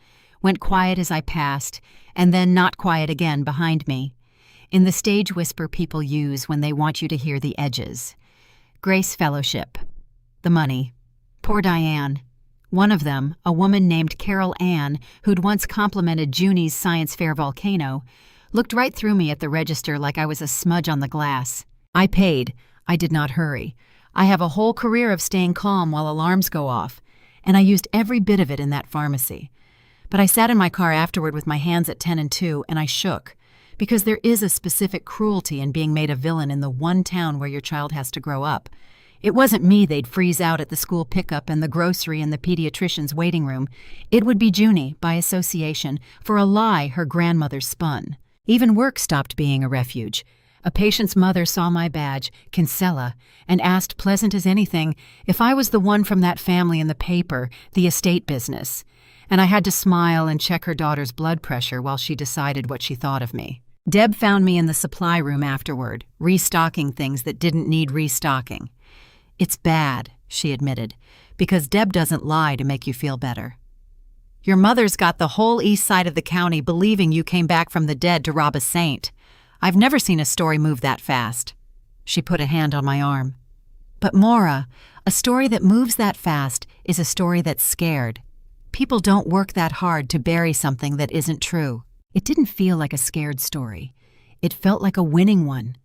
went quiet as I passed, and then not quiet again behind me, in the stage whisper people use when they want you to hear the edges. Grace Fellowship. The money. Poor Diane. One of them, a woman named Carol Ann, who'd once complimented Junie's science fair volcano, looked right through me at the register like I was a smudge on the glass. I paid. I did not hurry. I have a whole career of staying calm while alarms go off, and I used every bit of it in that pharmacy. But I sat in my car afterward with my hands at 10 and 2, and I shook, because there is a specific cruelty in being made a villain in the one town where your child has to grow up. It wasn't me they'd freeze out at the school pickup and the grocery and the pediatrician's waiting room. It would be Junie, by association, for a lie her grandmother spun. Even work stopped being a refuge. A patient's mother saw my badge, Kinsella, and asked, pleasant as anything, if I was the one from that family in the paper, the estate business. And I had to smile and check her daughter's blood pressure while she decided what she thought of me. Deb found me in the supply room afterward, restocking things that didn't need restocking. "It's bad," she admitted, "because Deb doesn't lie to make you feel better. Your mother's got the whole east side of the county believing you came back from the dead to rob a saint. I've never seen a story move that fast." She put a hand on my arm. "But Maura, a story that moves that fast is a story that's scared. People don't work that hard to bury something that isn't true." It didn't feel like a scared story. It felt like a winning one.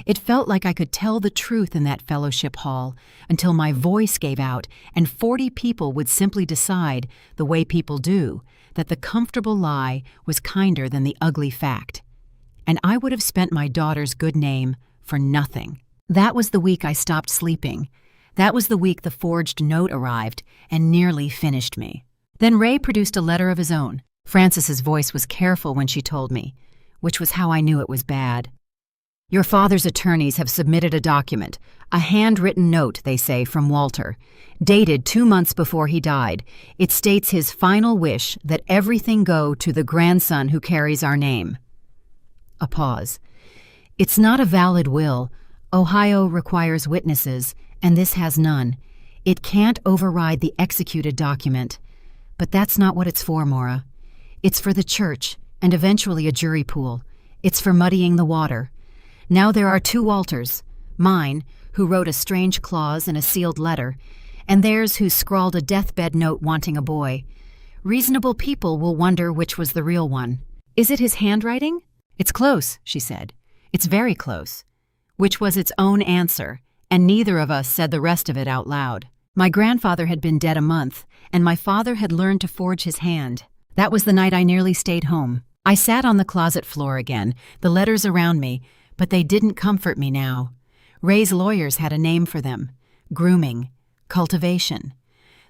It felt like I could tell the truth in that fellowship hall until my voice gave out and 40 people would simply decide, the way people do, that the comfortable lie was kinder than the ugly fact. And I would have spent my daughter's good name for nothing. That was the week I stopped sleeping. That was the week the forged note arrived and nearly finished me. Then Ray produced a letter of his own. Frances's voice was careful when she told me, which was how I knew it was bad. Your father's attorneys have submitted a document, a handwritten note, they say, from Walter, dated 2 months before he died. It states his final wish that everything go to the grandson who carries our name. A pause. It's not a valid will. Ohio requires witnesses, and this has none. It can't override the executed document. But that's not what it's for, Maura. It's for the church, and eventually a jury pool. It's for muddying the water. Now there are 2 Walters, mine, who wrote a strange clause in a sealed letter, and theirs who scrawled a deathbed note wanting a boy. Reasonable people will wonder which was the real one. Is it his handwriting? It's close, she said. It's very close. Which was its own answer, and neither of us said the rest of it out loud. My grandfather had been dead a month, and my father had learned to forge his hand. That was the night I nearly stayed home. I sat on the closet floor again, the letters around me, but they didn't comfort me now. Ray's lawyers had a name for them: grooming, cultivation.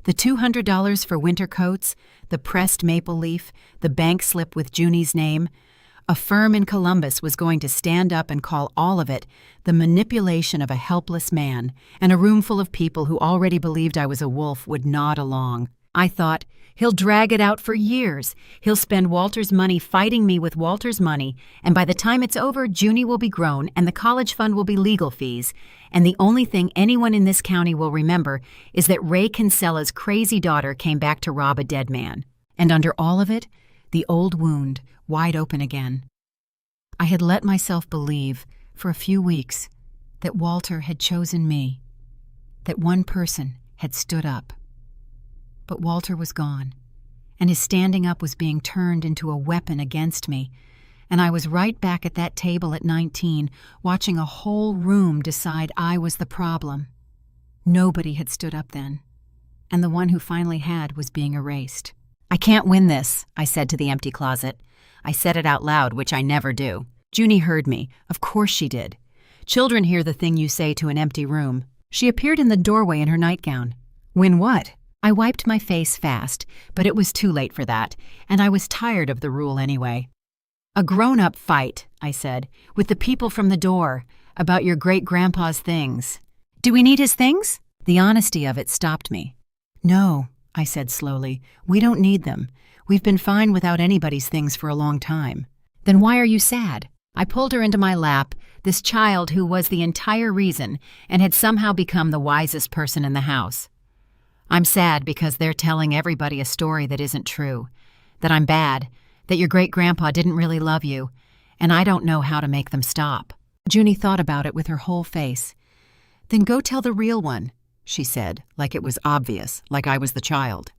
The $200 for winter coats, the pressed maple leaf, the bank slip with Junie's name. A firm in Columbus was going to stand up and call all of it the manipulation of a helpless man, and a room full of people who already believed I was a wolf would nod along. I thought, he'll drag it out for years. He'll spend Walter's money fighting me with Walter's money, and by the time it's over, Junie will be grown, and the college fund will be legal fees, and the only thing anyone in this county will remember is that Ray Kinsella's crazy daughter came back to rob a dead man. And under all of it, the old wound, wide open again. I had let myself believe, for a few weeks, that Walter had chosen me, that one person had stood up. But Walter was gone, and his standing up was being turned into a weapon against me, and I was right back at that table at 19, watching a whole room decide I was the problem. Nobody had stood up then, and the one who finally had was being erased. I can't win this, I said to the empty closet. I said it out loud, which I never do. Junie heard me. Of course she did. Children hear the thing you say to an empty room. She appeared in the doorway in her nightgown. Win what? I wiped my face fast, but it was too late for that, and I was tired of the rule anyway. A grown-up fight, I said, with the people from the door, about your great-grandpa's things. Do we need his things? The honesty of it stopped me. No, I said slowly, we don't need them. We've been fine without anybody's things for a long time. Then why are you sad? I pulled her into my lap, this child who was the entire reason and had somehow become the wisest person in the house. I'm sad because they're telling everybody a story that isn't true, that I'm bad, that your great-grandpa didn't really love you, and I don't know how to make them stop. Junie thought about it with her whole face. Then go tell the real one, she said, like it was obvious, like I was the child.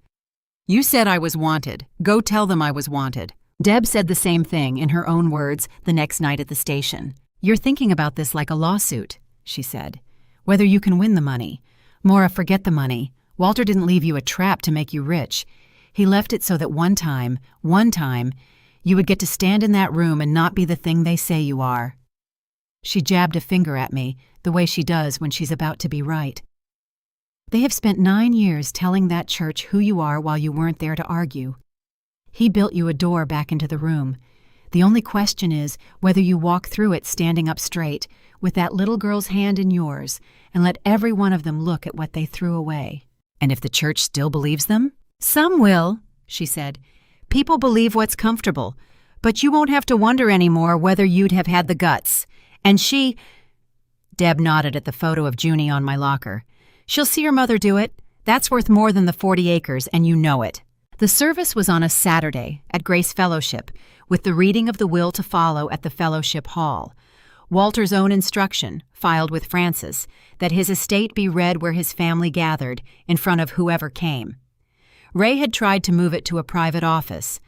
You said I was wanted. Go tell them I was wanted. Deb said the same thing, in her own words, the next night at the station. You're thinking about this like a lawsuit, she said. Whether you can win the money. Maura, forget the money. Walter didn't leave you a trap to make you rich. He left it so that one time, you would get to stand in that room and not be the thing they say you are. She jabbed a finger at me, the way she does when she's about to be right. They have spent 9 years telling that church who you are while you weren't there to argue. He built you a door back into the room. The only question is whether you walk through it standing up straight, with that little girl's hand in yours, and let every one of them look at what they threw away. And if the church still believes them? Some will, she said. People believe what's comfortable, but you won't have to wonder anymore whether you'd have had the guts. And she... Deb nodded at the photo of Junie on my locker. She'll see her mother do it. That's worth more than the 40 acres, and you know it. The service was on a Saturday at Grace Fellowship, with the reading of the will to follow at the Fellowship Hall. Walter's own instruction, filed with Francis, that his estate be read where his family gathered, in front of whoever came. Ray had tried to move it to a private office.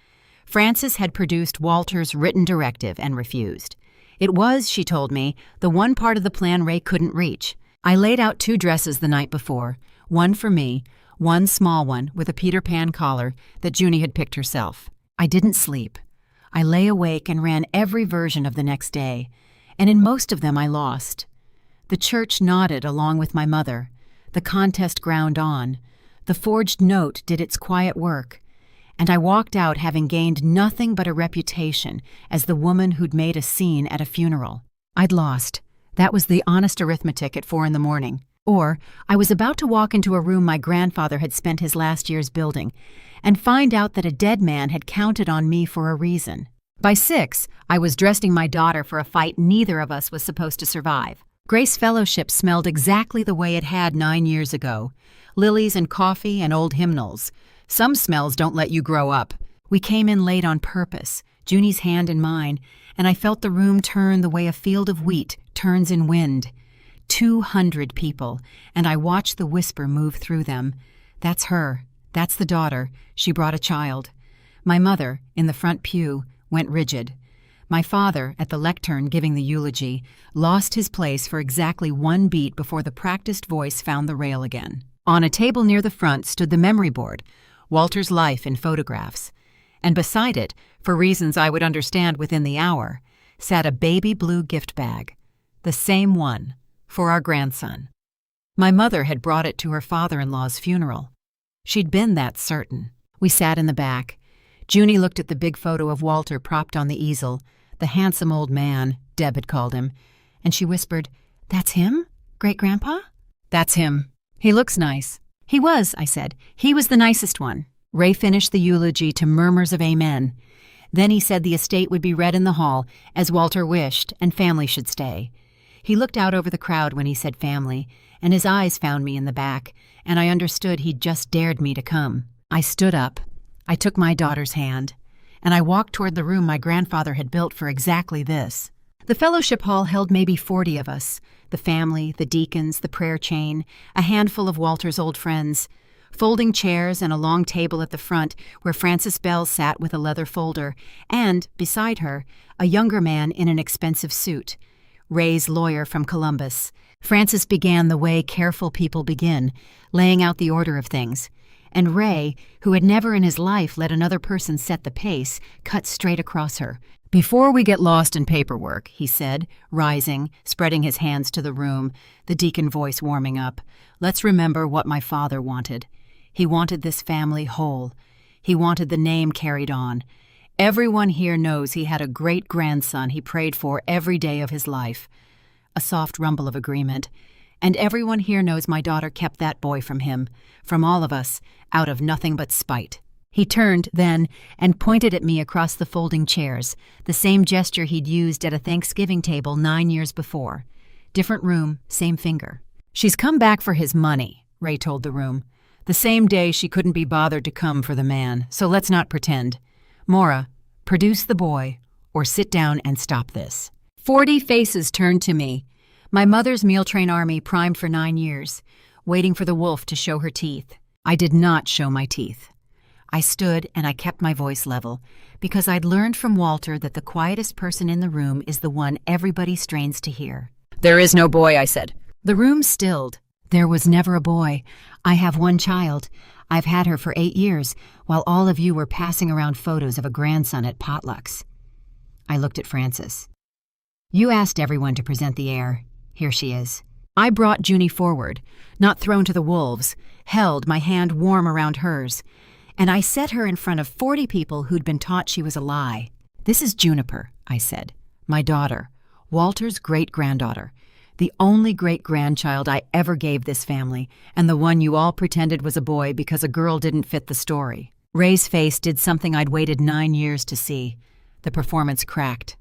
Francis had produced Walter's written directive and refused. It was, she told me, the one part of the plan Ray couldn't reach. I laid out 2 dresses the night before, one for me, one small one with a Peter Pan collar that Junie had picked herself. I didn't sleep. I lay awake and ran every version of the next day, and in most of them I lost. The church nodded along with my mother. The contest ground on. The forged note did its quiet work, and I walked out having gained nothing but a reputation as the woman who'd made a scene at a funeral. I'd lost. That was the honest arithmetic at 4 in the morning. Or I was about to walk into a room my grandfather had spent his last years building and find out that a dead man had counted on me for a reason. By 6, I was dressing my daughter for a fight neither of us was supposed to survive. Grace Fellowship smelled exactly the way it had 9 years ago. Lilies and coffee and old hymnals. Some smells don't let you grow up. We came in late on purpose, Junie's hand in mine, and I felt the room turn the way a field of wheat turns in wind. 200 people, and I watched the whisper move through them. That's her. That's the daughter. She brought a child. My mother, in the front pew, went rigid. My father, at the lectern giving the eulogy, lost his place for exactly 1 beat before the practiced voice found the rail again. On a table near the front stood the memory board, Walter's life in photographs. And beside it, for reasons I would understand within the hour, sat a baby blue gift bag. The same one, for our grandson. My mother had brought it to her father-in-law's funeral. She'd been that certain. We sat in the back. Junie looked at the big photo of Walter propped on the easel, the handsome old man, Deb had called him, and she whispered, "That's him? Great-grandpa?" "That's him. He looks nice." "He was," I said. "He was the nicest one." Ray finished the eulogy to murmurs of amen. Then he said the estate would be read in the hall, as Walter wished, and family should stay. He looked out over the crowd when he said family, and his eyes found me in the back, and I understood he'd just dared me to come. I stood up. I took my daughter's hand, and I walked toward the room my grandfather had built for exactly this. The fellowship hall held maybe 40 of us, the family, the deacons, the prayer chain, a handful of Walter's old friends, folding chairs and a long table at the front where Frances Bell sat with a leather folder, and, beside her, a younger man in an expensive suit, Ray's lawyer from Columbus. Frances began the way careful people begin, laying out the order of things, and Ray, who had never in his life let another person set the pace, cut straight across her. "Before we get lost in paperwork," he said, rising, spreading his hands to the room, the deacon voice warming up, "let's remember what my father wanted. He wanted this family whole. He wanted the name carried on. Everyone here knows he had a great-grandson he prayed for every day of his life." A soft rumble of agreement. "And everyone here knows my daughter kept that boy from him, from all of us, out of nothing but spite." He turned, then, and pointed at me across the folding chairs, the same gesture he'd used at a Thanksgiving table 9 years before. Different room, same finger. "She's come back for his money," Ray told the room. "The same day she couldn't be bothered to come for the man, so let's not pretend. Maura, produce the boy, or sit down and stop this." 40 faces turned to me. My mother's meal train army primed for 9 years, waiting for the wolf to show her teeth. I did not show my teeth. I stood and I kept my voice level, because I'd learned from Walter that the quietest person in the room is the one everybody strains to hear. "There is no boy," I said. The room stilled. "There was never a boy. I have 1 child. I've had her for 8 years, while all of you were passing around photos of a grandson at potlucks." I looked at Frances. "You asked everyone to present the heir. Here she is." I brought Junie forward, not thrown to the wolves, held my hand warm around hers, and I set her in front of 40 people who'd been taught she was a lie. "This is Juniper," I said, "my daughter, Walter's great-granddaughter, the only great-grandchild I ever gave this family, and the one you all pretended was a boy because a girl didn't fit the story." Ray's face did something I'd waited 9 years to see. The performance cracked.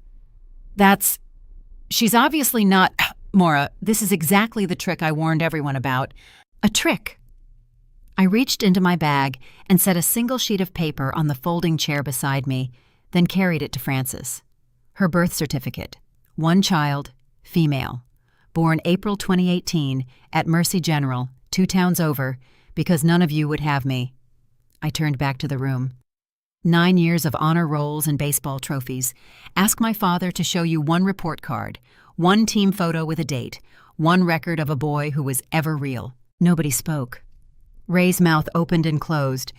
She's obviously not... Maura, this is exactly the trick I warned everyone about. A trick. I reached into my bag and set a single sheet of paper on the folding chair beside me, then carried it to Frances. Her birth certificate. 1 child, female. Born April 2018 at Mercy General, 2 towns over, because none of you would have me. I turned back to the room. 9 years of honor rolls and baseball trophies. Ask my father to show you 1 report card, 1 team photo with a date, 1 record of a boy who was ever real. Nobody spoke. Ray's mouth opened and closed,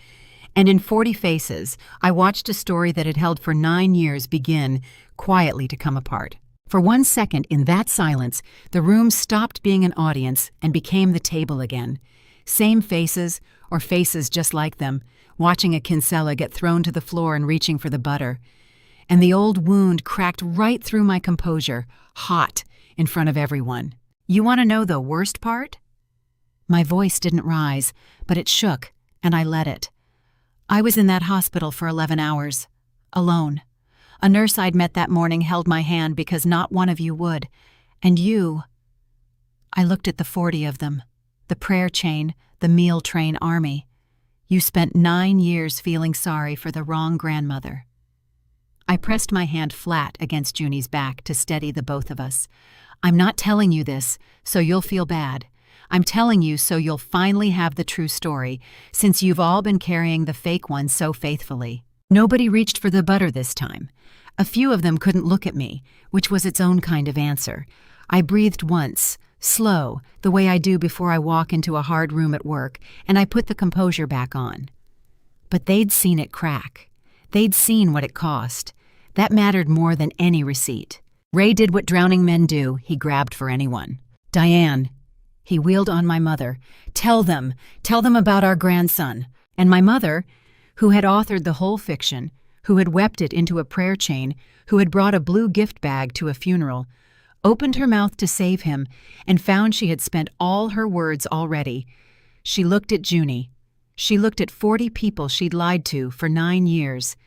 and in 40 faces, I watched a story that had held for 9 years begin quietly to come apart. For 1 second in that silence, the room stopped being an audience and became the table again. Same faces, or faces just like them, watching a Kinsella get thrown to the floor and reaching for the butter. and the old wound cracked right through my composure, hot, in front of everyone. You want to know the worst part? My voice didn't rise, but it shook, and I let it. I was in that hospital for 11 hours, alone. A nurse I'd met that morning held my hand because not one of you would. And you... I looked at the 40 of them, the prayer chain, the meal train army. You spent 9 years feeling sorry for the wrong grandmother. I pressed my hand flat against Junie's back to steady the both of us. I'm not telling you this so you'll feel bad. I'm telling you so you'll finally have the true story, since you've all been carrying the fake one so faithfully. Nobody reached for the butter this time. A few of them couldn't look at me, which was its own kind of answer. I breathed once, slow, the way I do before I walk into a hard room at work, and I put the composure back on. But they'd seen it crack. They'd seen what it cost. That mattered more than any receipt. Ray did what drowning men do. He grabbed for anyone. Diane. He wheeled on my mother. Tell them about our grandson. And my mother, who had authored the whole fiction, who had wept it into a prayer chain, who had brought a blue gift bag to a funeral, opened her mouth to save him and found she had spent all her words already. She looked at Junie. She looked at 40 people she'd lied to for 9 years,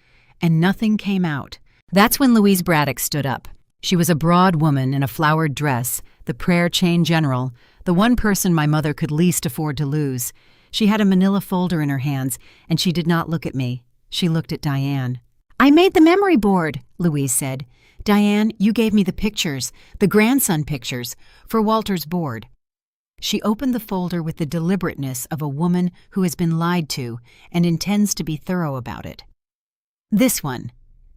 and nothing came out. That's when Louise Braddock stood up. She was a broad woman in a flowered dress, the prayer chain general, the one person my mother could least afford to lose. She had a manila folder in her hands, and she did not look at me. She looked at Diane. I made the memory board, Louise said. Diane, you gave me the pictures, the grandson pictures, for Walter's board. She opened the folder with the deliberateness of a woman who has been lied to and intends to be thorough about it. This one,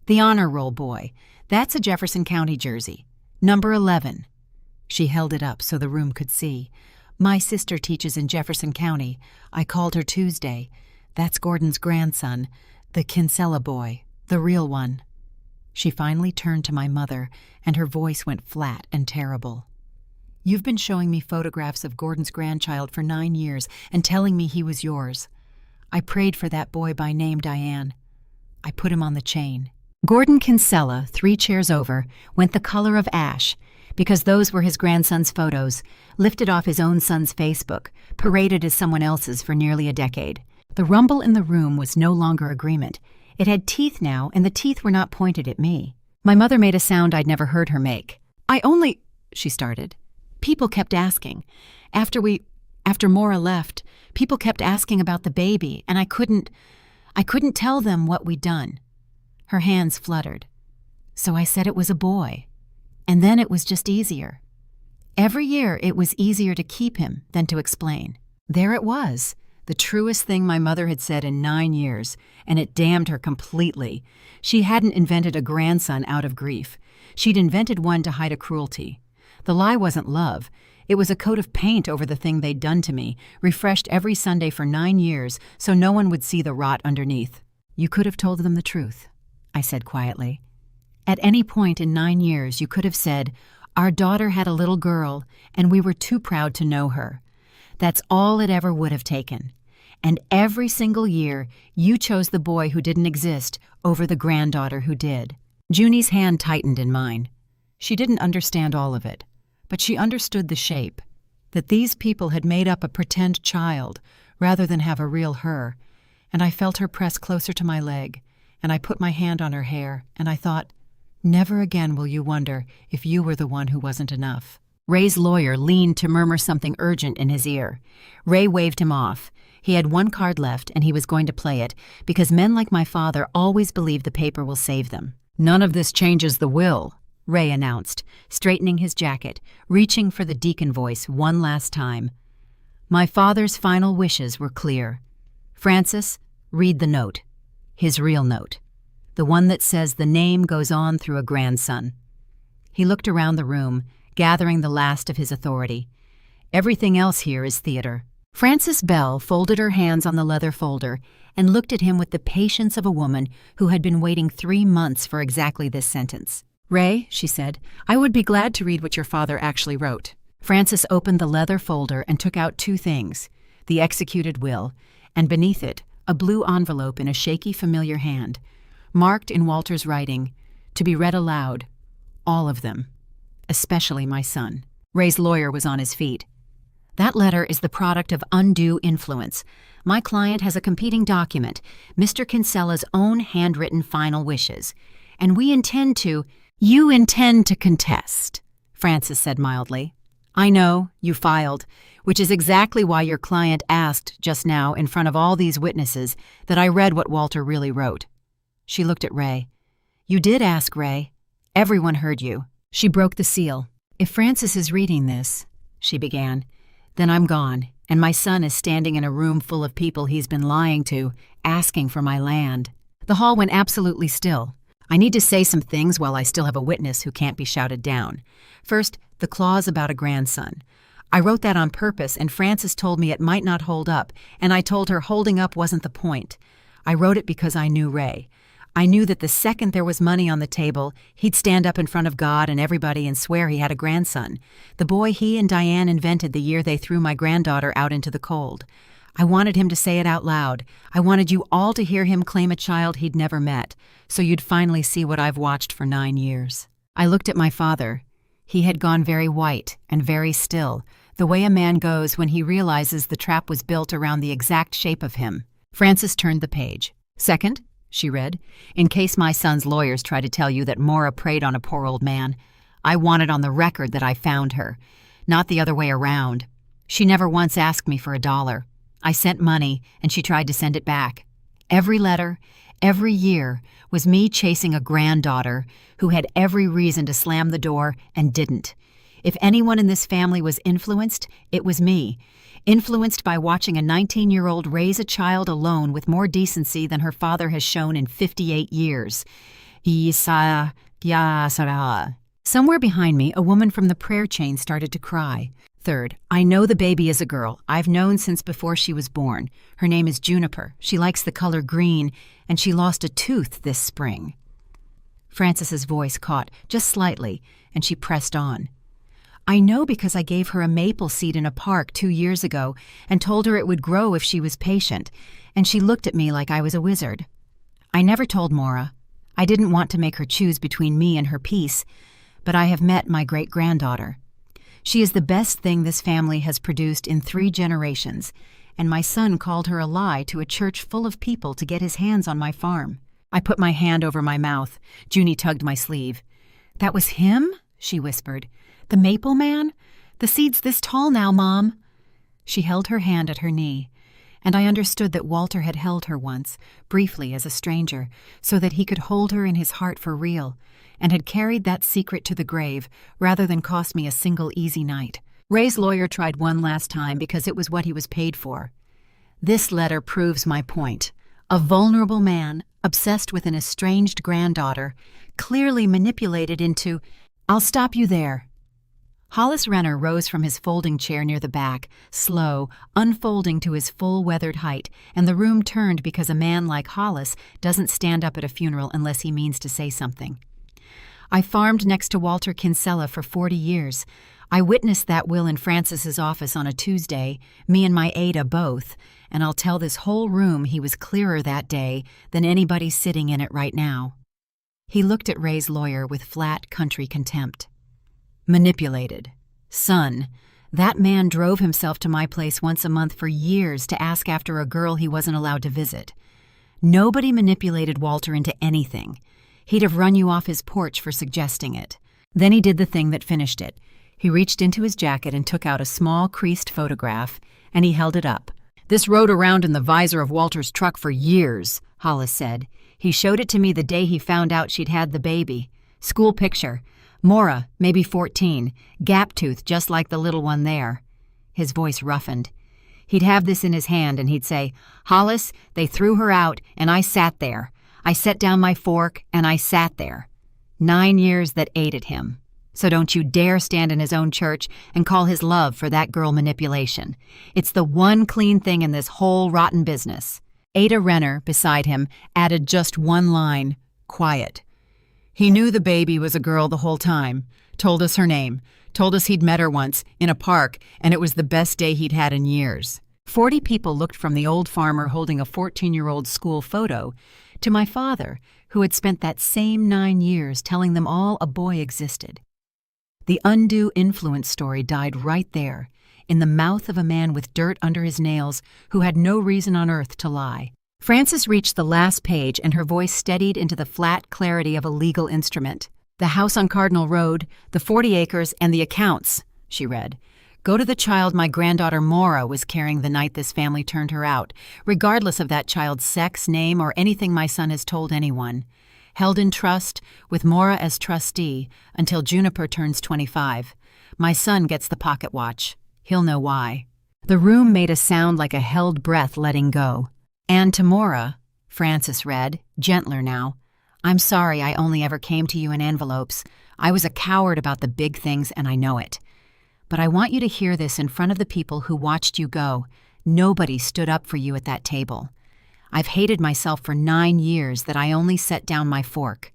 the honor roll boy, that's a Jefferson County jersey, number 11. She held it up so the room could see. My sister teaches in Jefferson County. I called her Tuesday. That's Gordon's grandson, the Kinsella boy, the real one. She finally turned to my mother, and her voice went flat and terrible. You've been showing me photographs of Gordon's grandchild for 9 years and telling me he was yours. I prayed for that boy by name, Diane. I put him on the chain. Gordon Kinsella, 3 chairs over, went the color of ash, because those were his grandson's photos, lifted off his own son's Facebook, paraded as someone else's for nearly a decade. The rumble in the room was no longer agreement. It had teeth now, and the teeth were not pointed at me. My mother made a sound I'd never heard her make. She started. People kept asking. After Maura left, people kept asking about the baby, and I couldn't tell them what we'd done. Her hands fluttered. So I said it was a boy. And then it was just easier. Every year it was easier to keep him than to explain. There it was, the truest thing my mother had said in 9 years, and it damned her completely. She hadn't invented a grandson out of grief. She'd invented one to hide a cruelty. The lie wasn't love. It was a coat of paint over the thing they'd done to me, refreshed every Sunday for 9 years so no one would see the rot underneath. You could have told them the truth, I said quietly. At any point in 9 years, you could have said, our daughter had a little girl, and we were too proud to know her. That's all it ever would have taken. And every single year, you chose the boy who didn't exist over the granddaughter who did. Junie's hand tightened in mine. She didn't understand all of it, but she understood the shape, that these people had made up a pretend child rather than have a real her, and I felt her press closer to my leg, and I put my hand on her hair, and I thought, never again will you wonder if you were the one who wasn't enough. Ray's lawyer leaned to murmur something urgent in his ear. Ray waved him off. He had 1 card left, and he was going to play it, because men like my father always believe the paper will save them. None of this changes the will, Ray announced, straightening his jacket, reaching for the deacon voice one last time. My father's final wishes were clear. Francis, read the note. His real note. The one that says the name goes on through a grandson. He looked around the room, gathering the last of his authority. Everything else here is theater. Frances Bell folded her hands on the leather folder and looked at him with the patience of a woman who had been waiting 3 months for exactly this sentence. Ray, she said, I would be glad to read what your father actually wrote. Frances opened the leather folder and took out 2 things, the executed will, and beneath it, a blue envelope in a shaky, familiar hand, marked in Walter's writing, to be read aloud. All of them. Especially my son. Ray's lawyer was on his feet. That letter is the product of undue influence. My client has a competing document, Mr. Kinsella's own handwritten final wishes. And we intend to— You intend to contest, Francis said mildly. I know, you filed, which is exactly why your client asked just now in front of all these witnesses that I read what Walter really wrote. She looked at Ray. You did ask, Ray. Everyone heard you. She broke the seal. If Francis is reading this, she began, then I'm gone, and my son is standing in a room full of people he's been lying to, asking for my land. The hall went absolutely still. I need to say some things while I still have a witness who can't be shouted down. First, the clause about a grandson. I wrote that on purpose, and Francis told me it might not hold up, and I told her holding up wasn't the point. I wrote it because I knew Ray. I knew that the second there was money on the table, he'd stand up in front of God and everybody and swear he had a grandson, the boy he and Diane invented the year they threw my granddaughter out into the cold. I wanted him to say it out loud. I wanted you all to hear him claim a child he'd never met, so you'd finally see what I've watched for 9 years. I looked at my father. He had gone very white and very still, the way a man goes when he realizes the trap was built around the exact shape of him. Frances turned the page. Second, she read, in case my son's lawyers try to tell you that Maura preyed on a poor old man, I want it on the record that I found her, not the other way around. She never once asked me for $1. I sent money, and she tried to send it back. Every letter, every year, was me chasing a granddaughter who had every reason to slam the door and didn't. If anyone in this family was influenced, it was me. Influenced by watching a 19-year-old raise a child alone with more decency than her father has shown in 58 years. Somewhere behind me, a woman from the prayer chain started to cry. Third, I know the baby is a girl. I've known since before she was born. Her name is Juniper. She likes the color green, and she lost a tooth this spring. Frances's voice caught just slightly, and she pressed on. I know because I gave her a maple seed in a park 2 years ago and told her it would grow if she was patient, and she looked at me like I was a wizard. I never told Maura. I didn't want to make her choose between me and her peace, but I have met my great-granddaughter. She is the best thing this family has produced in 3 generations, and my son called her a lie to a church full of people to get his hands on my farm. I put my hand over my mouth. Junie tugged my sleeve. That was him? She whispered. The maple man? The seed's this tall now, Mom. She held her hand at her knee, and I understood that Walter had held her once, briefly as a stranger, so that he could hold her in his heart for real, and had carried that secret to the grave rather than cost me a single easy night. Ray's lawyer tried one last time because it was what he was paid for. This letter proves my point. A vulnerable man, obsessed with an estranged granddaughter, clearly manipulated into— I'll stop you there. Hollis Renner rose from his folding chair near the back, slow, unfolding to his full weathered height, and the room turned because a man like Hollis doesn't stand up at a funeral unless he means to say something. I farmed next to Walter Kinsella for 40 years. I witnessed that will in Frances's office on a Tuesday, me and my Ada both, and I'll tell this whole room he was clearer that day than anybody sitting in it right now. He looked at Ray's lawyer with flat country contempt. Manipulated. Son, that man drove himself to my place once a month for years to ask after a girl he wasn't allowed to visit. Nobody manipulated Walter into anything. He'd have run you off his porch for suggesting it. Then he did the thing that finished it. He reached into his jacket and took out a small, creased photograph, and he held it up. This rode around in the visor of Walter's truck for years, Hollis said. He showed it to me the day he found out she'd had the baby. School picture. Maura, maybe 14, gap-toothed just like the little one there. His voice roughened. He'd have this in his hand and he'd say, Hollis, they threw her out and I sat there. I set down my fork and I sat there. 9 years that ate at him. So don't you dare stand in his own church and call his love for that girl manipulation. It's the one clean thing in this whole rotten business. Ada Renner, beside him, added just one line, quiet. He knew the baby was a girl the whole time, told us her name, told us he'd met her once, in a park, and it was the best day he'd had in years. 40 people looked from the old farmer holding a 14-year-old school photo to my father, who had spent that same 9 years telling them all a boy existed. The undue influence story died right there, in the mouth of a man with dirt under his nails who had no reason on earth to lie. Frances reached the last page and her voice steadied into the flat clarity of a legal instrument. "The house on Cardinal Road, the 40 acres, and the accounts," she read. "Go to the child my granddaughter Maura was carrying the night this family turned her out, regardless of that child's sex, name, or anything my son has told anyone. Held in trust, with Maura as trustee, until Juniper turns 25. My son gets the pocket watch. He'll know why." The room made a sound like a held breath letting go. "And to Maura," Frances read, gentler now, "I'm sorry I only ever came to you in envelopes. I was a coward about the big things, and I know it. But I want you to hear this in front of the people who watched you go. Nobody stood up for you at that table. I've hated myself for 9 years that I only set down my fork.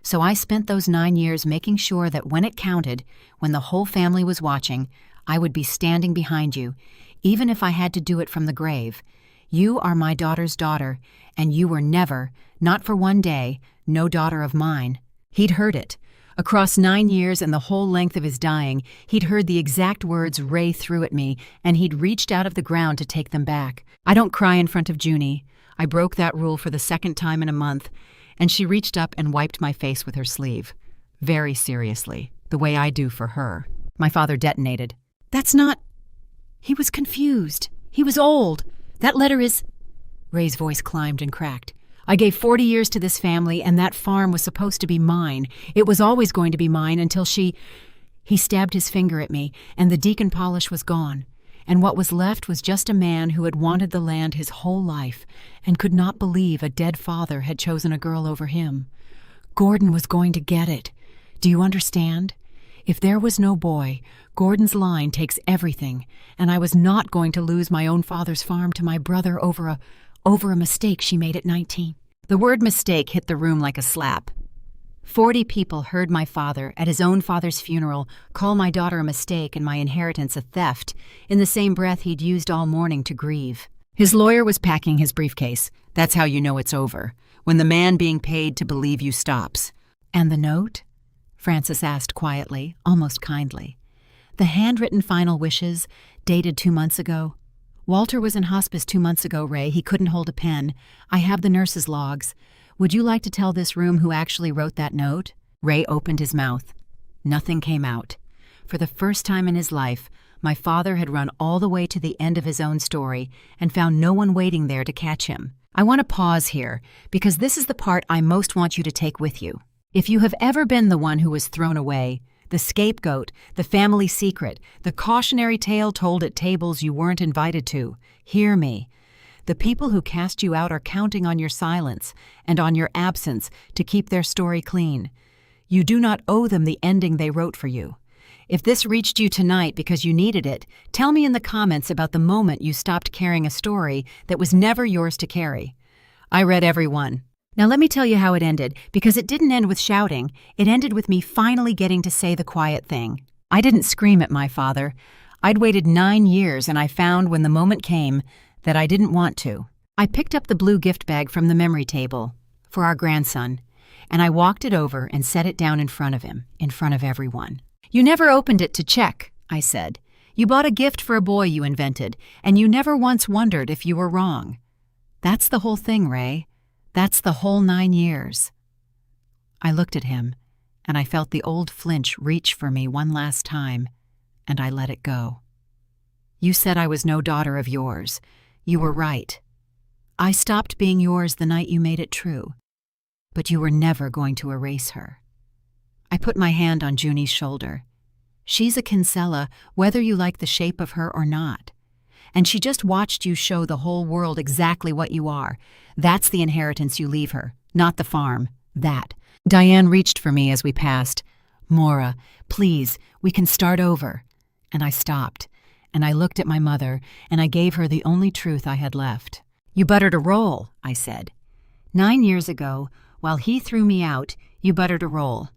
So I spent those 9 years making sure that when it counted, when the whole family was watching, I would be standing behind you, even if I had to do it from the grave. You are my daughter's daughter, and you were never, not for one day, no daughter of mine." He'd heard it. Across 9 years and the whole length of his dying, he'd heard the exact words Ray threw at me, and he'd reached out of the ground to take them back. "I don't cry in front of Junie. I broke that rule for the second time in a month," and she reached up and wiped my face with her sleeve. Very seriously, the way I do for her. My father detonated. "That's not—" He was confused. He was old. "That letter is—" Ray's voice climbed and cracked. "I gave 40 years to this family, and that farm was supposed to be mine. It was always going to be mine until she—" He stabbed his finger at me, and the deacon polish was gone. And what was left was just a man who had wanted the land his whole life and could not believe a dead father had chosen a girl over him. Gordon was going to get it. Do you understand? If there was no boy, Gordon's line takes everything, and I was not going to lose my own father's farm to my brother over a mistake she made at 19. The word mistake hit the room like a slap. 40 people heard my father, at his own father's funeral, call my daughter a mistake and my inheritance a theft, in the same breath he'd used all morning to grieve. His lawyer was packing his briefcase. That's how you know it's over, when the man being paid to believe you stops. "And the note?" Frances asked quietly, almost kindly. "The handwritten final wishes, dated 2 months ago. Walter was in hospice 2 months ago, Ray. He couldn't hold a pen. I have the nurse's logs. Would you like to tell this room who actually wrote that note?" Ray opened his mouth. Nothing came out. For the first time in his life, my father had run all the way to the end of his own story and found no one waiting there to catch him. I want to pause here, because this is the part I most want you to take with you. If you have ever been the one who was thrown away, the scapegoat, the family secret, the cautionary tale told at tables you weren't invited to, hear me. The people who cast you out are counting on your silence and on your absence to keep their story clean. You do not owe them the ending they wrote for you. If this reached you tonight because you needed it, tell me in the comments about the moment you stopped carrying a story that was never yours to carry. I read every one. Now let me tell you how it ended, because it didn't end with shouting. It ended with me finally getting to say the quiet thing. I didn't scream at my father. I'd waited 9 years, and I found when the moment came that I didn't want to. I picked up the blue gift bag from the memory table for our grandson, and I walked it over and set it down in front of him, in front of everyone. "You never opened it to check," I said. "You bought a gift for a boy you invented, and you never once wondered if you were wrong. That's the whole thing, Ray. That's the whole 9 years." I looked at him, and I felt the old flinch reach for me one last time, and I let it go. "You said I was no daughter of yours. You were right. I stopped being yours the night you made it true. But you were never going to erase her." I put my hand on Junie's shoulder. "She's a Kinsella, whether you like the shape of her or not. And she just watched you show the whole world exactly what you are. That's the inheritance you leave her, not the farm. That." Diane reached for me as we passed. "Maura, please, we can start over." And I stopped, and I looked at my mother, and I gave her the only truth I had left. "You buttered a roll," I said. 9 years ago, while he threw me out, you buttered a roll.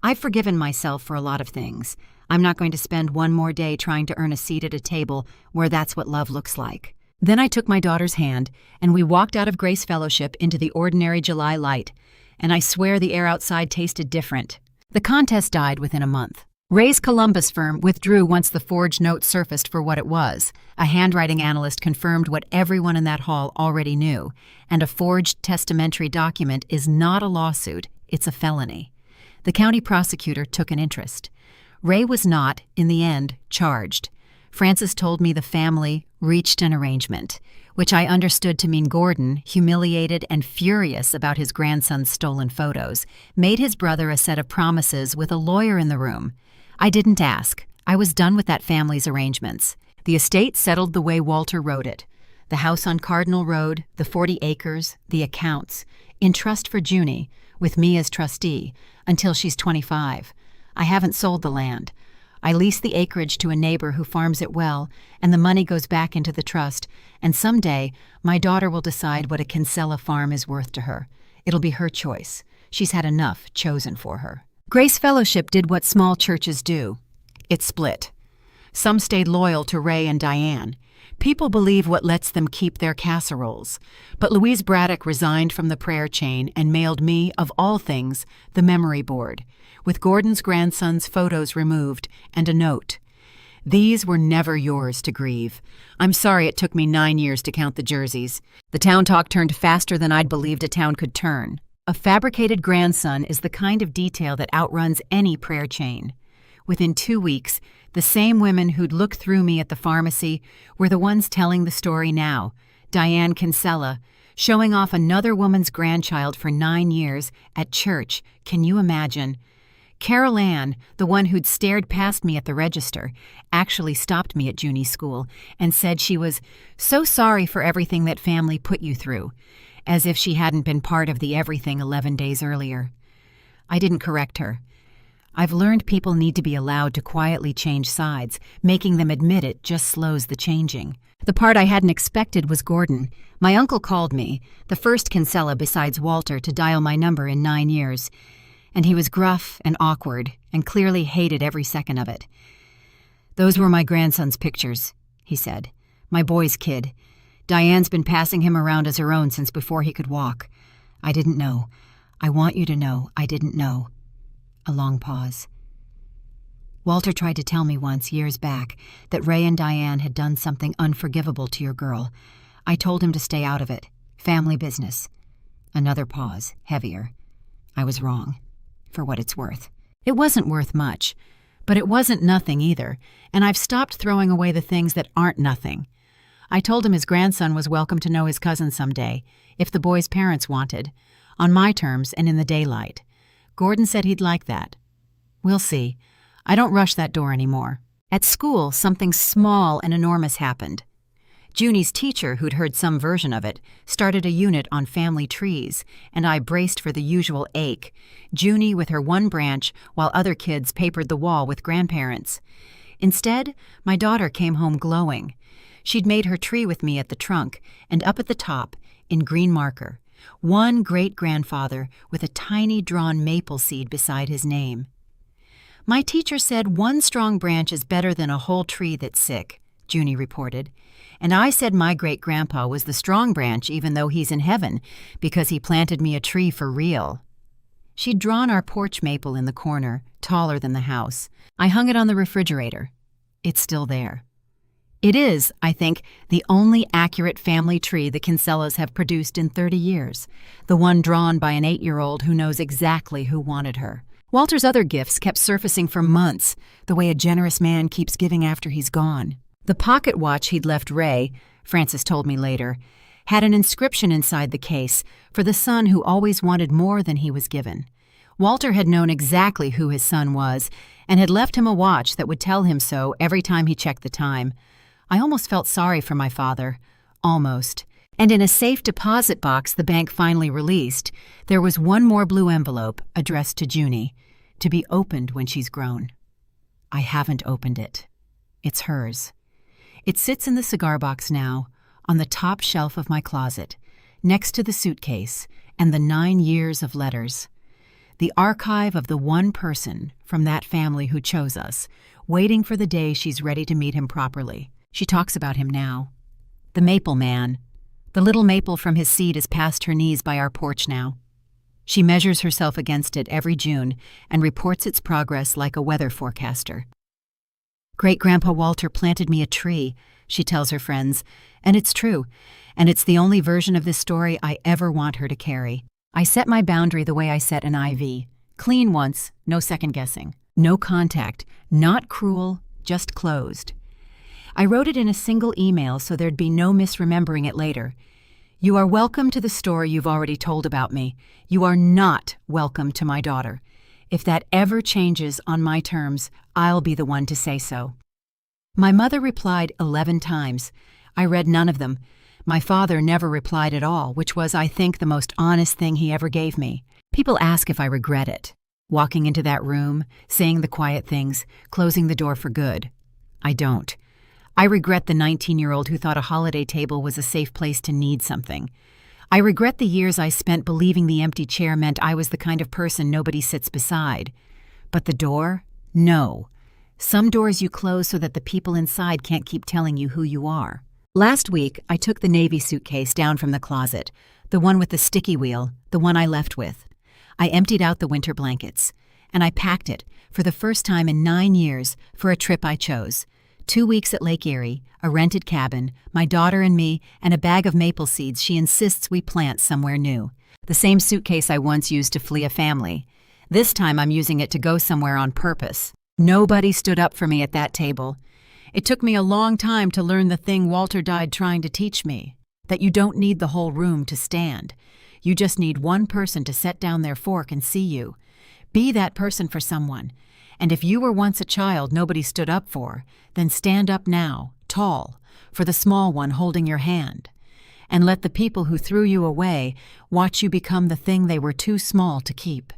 I've forgiven myself for a lot of things. I'm not going to spend one more day trying to earn a seat at a table where that's what love looks like. Then I took my daughter's hand, and we walked out of Grace Fellowship into the ordinary July light, and I swear the air outside tasted different. The contest died within a month. Ray's Columbus firm withdrew once the forged note surfaced for what it was. A handwriting analyst confirmed what everyone in that hall already knew, and a forged testamentary document is not a lawsuit, it's a felony. The county prosecutor took an interest. Ray was not, in the end, charged. Frances told me the family reached an arrangement, which I understood to mean Gordon, humiliated and furious about his grandson's stolen photos, made his brother a set of promises with a lawyer in the room. I didn't ask. I was done with that family's arrangements. The estate settled the way Walter wrote it. The house on Cardinal Road, the 40 acres, the accounts, in trust for Junie, with me as trustee, until she's 25. I haven't sold the land. I lease the acreage to a neighbor who farms it well, and the money goes back into the trust, and someday my daughter will decide what a Kinsella farm is worth to her. It'll be her choice. She's had enough chosen for her. Grace Fellowship did what small churches do. It split. Some stayed loyal to Ray and Diane. People believe what lets them keep their casseroles. But Louise Braddock resigned from the prayer chain and mailed me, of all things, the memory board, with Gordon's grandson's photos removed and a note. These were never yours to grieve. I'm sorry it took me 9 years to count the jerseys. The town talk turned faster than I'd believed a town could turn. A fabricated grandson is the kind of detail that outruns any prayer chain. Within 2 weeks, the same women who'd looked through me at the pharmacy were the ones telling the story now. Diane Kinsella, showing off another woman's grandchild for 9 years at church. Can you imagine? Carol Ann, the one who'd stared past me at the register, actually stopped me at Junie's school and said she was so sorry for everything that family put you through, as if she hadn't been part of the everything 11 days earlier. I didn't correct her. I've learned people need to be allowed to quietly change sides. Making them admit it just slows the changing. The part I hadn't expected was Gordon. My uncle called me, the first Kinsella besides Walter to dial my number in 9 years. And he was gruff and awkward and clearly hated every second of it. "Those were my grandson's pictures," he said. "My boy's kid. Diane's been passing him around as her own since before he could walk. I didn't know. I want you to know I didn't know." A long pause. "Walter tried to tell me once, years back, that Ray and Diane had done something unforgivable to your girl. I told him to stay out of it. Family business." Another pause, heavier. "I was wrong. For what it's worth." It wasn't worth much, but it wasn't nothing either, and I've stopped throwing away the things that aren't nothing. I told him his grandson was welcome to know his cousin someday, if the boy's parents wanted, on my terms and in the daylight. Gordon said he'd like that. We'll see. I don't rush that door anymore. At school, something small and enormous happened. Junie's teacher, who'd heard some version of it, started a unit on family trees, and I braced for the usual ache, Junie with her one branch while other kids papered the wall with grandparents. Instead, my daughter came home glowing. She'd made her tree with me at the trunk, and up at the top, in green marker, one great-grandfather with a tiny drawn maple seed beside his name. "My teacher said one strong branch is better than a whole tree that's sick," Junie reported. "And I said my great-grandpa was the strong branch even though he's in heaven, because he planted me a tree for real." She'd drawn our porch maple in the corner, taller than the house. I hung it on the refrigerator. It's still there. It is, I think, the only accurate family tree the Kinsellas have produced in 30 years, the one drawn by an 8-year-old who knows exactly who wanted her. Walter's other gifts kept surfacing for months, the way a generous man keeps giving after he's gone. The pocket watch he'd left Ray, Frances told me later, had an inscription inside the case for the son who always wanted more than he was given. Walter had known exactly who his son was and had left him a watch that would tell him so every time he checked the time. I almost felt sorry for my father. Almost. And in a safe deposit box the bank finally released, there was one more blue envelope addressed to Junie, to be opened when she's grown. I haven't opened it. It's hers. It sits in the cigar box now, on the top shelf of my closet, next to the suitcase and the 9 years of letters. The archive of the one person from that family who chose us, waiting for the day she's ready to meet him properly. She talks about him now. The maple man. The little maple from his seed is past her knees by our porch now. She measures herself against it every June and reports its progress like a weather forecaster. Great-Grandpa Walter planted me a tree, she tells her friends, and it's true, and it's the only version of this story I ever want her to carry. I set my boundary the way I set an IV. Clean once, no second-guessing. No contact, not cruel, just closed. I wrote it in a single email so there'd be no misremembering it later. You are welcome to the story you've already told about me. You are not welcome to my daughter. If that ever changes on my terms, I'll be the one to say so. My mother replied 11 times. I read none of them. My father never replied at all, which was, I think, the most honest thing he ever gave me. People ask if I regret it. Walking into that room, saying the quiet things, closing the door for good. I don't. I regret the 19-year-old who thought a holiday table was a safe place to need something. I regret the years I spent believing the empty chair meant I was the kind of person nobody sits beside. But the door? No. Some doors you close so that the people inside can't keep telling you who you are. Last week, I took the navy suitcase down from the closet, the one with the sticky wheel, the one I left with. I emptied out the winter blankets, and I packed it, for the first time in 9 years, for a trip I chose. 2 weeks at Lake Erie, a rented cabin, my daughter and me, and a bag of maple seeds she insists we plant somewhere new. The same suitcase I once used to flee a family. This time I'm using it to go somewhere on purpose. Nobody stood up for me at that table. It took me a long time to learn the thing Walter died trying to teach me, that you don't need the whole room to stand. You just need one person to set down their fork and see you. Be that person for someone. And if you were once a child nobody stood up for, then stand up now, tall, for the small one holding your hand. And let the people who threw you away watch you become the thing they were too small to keep.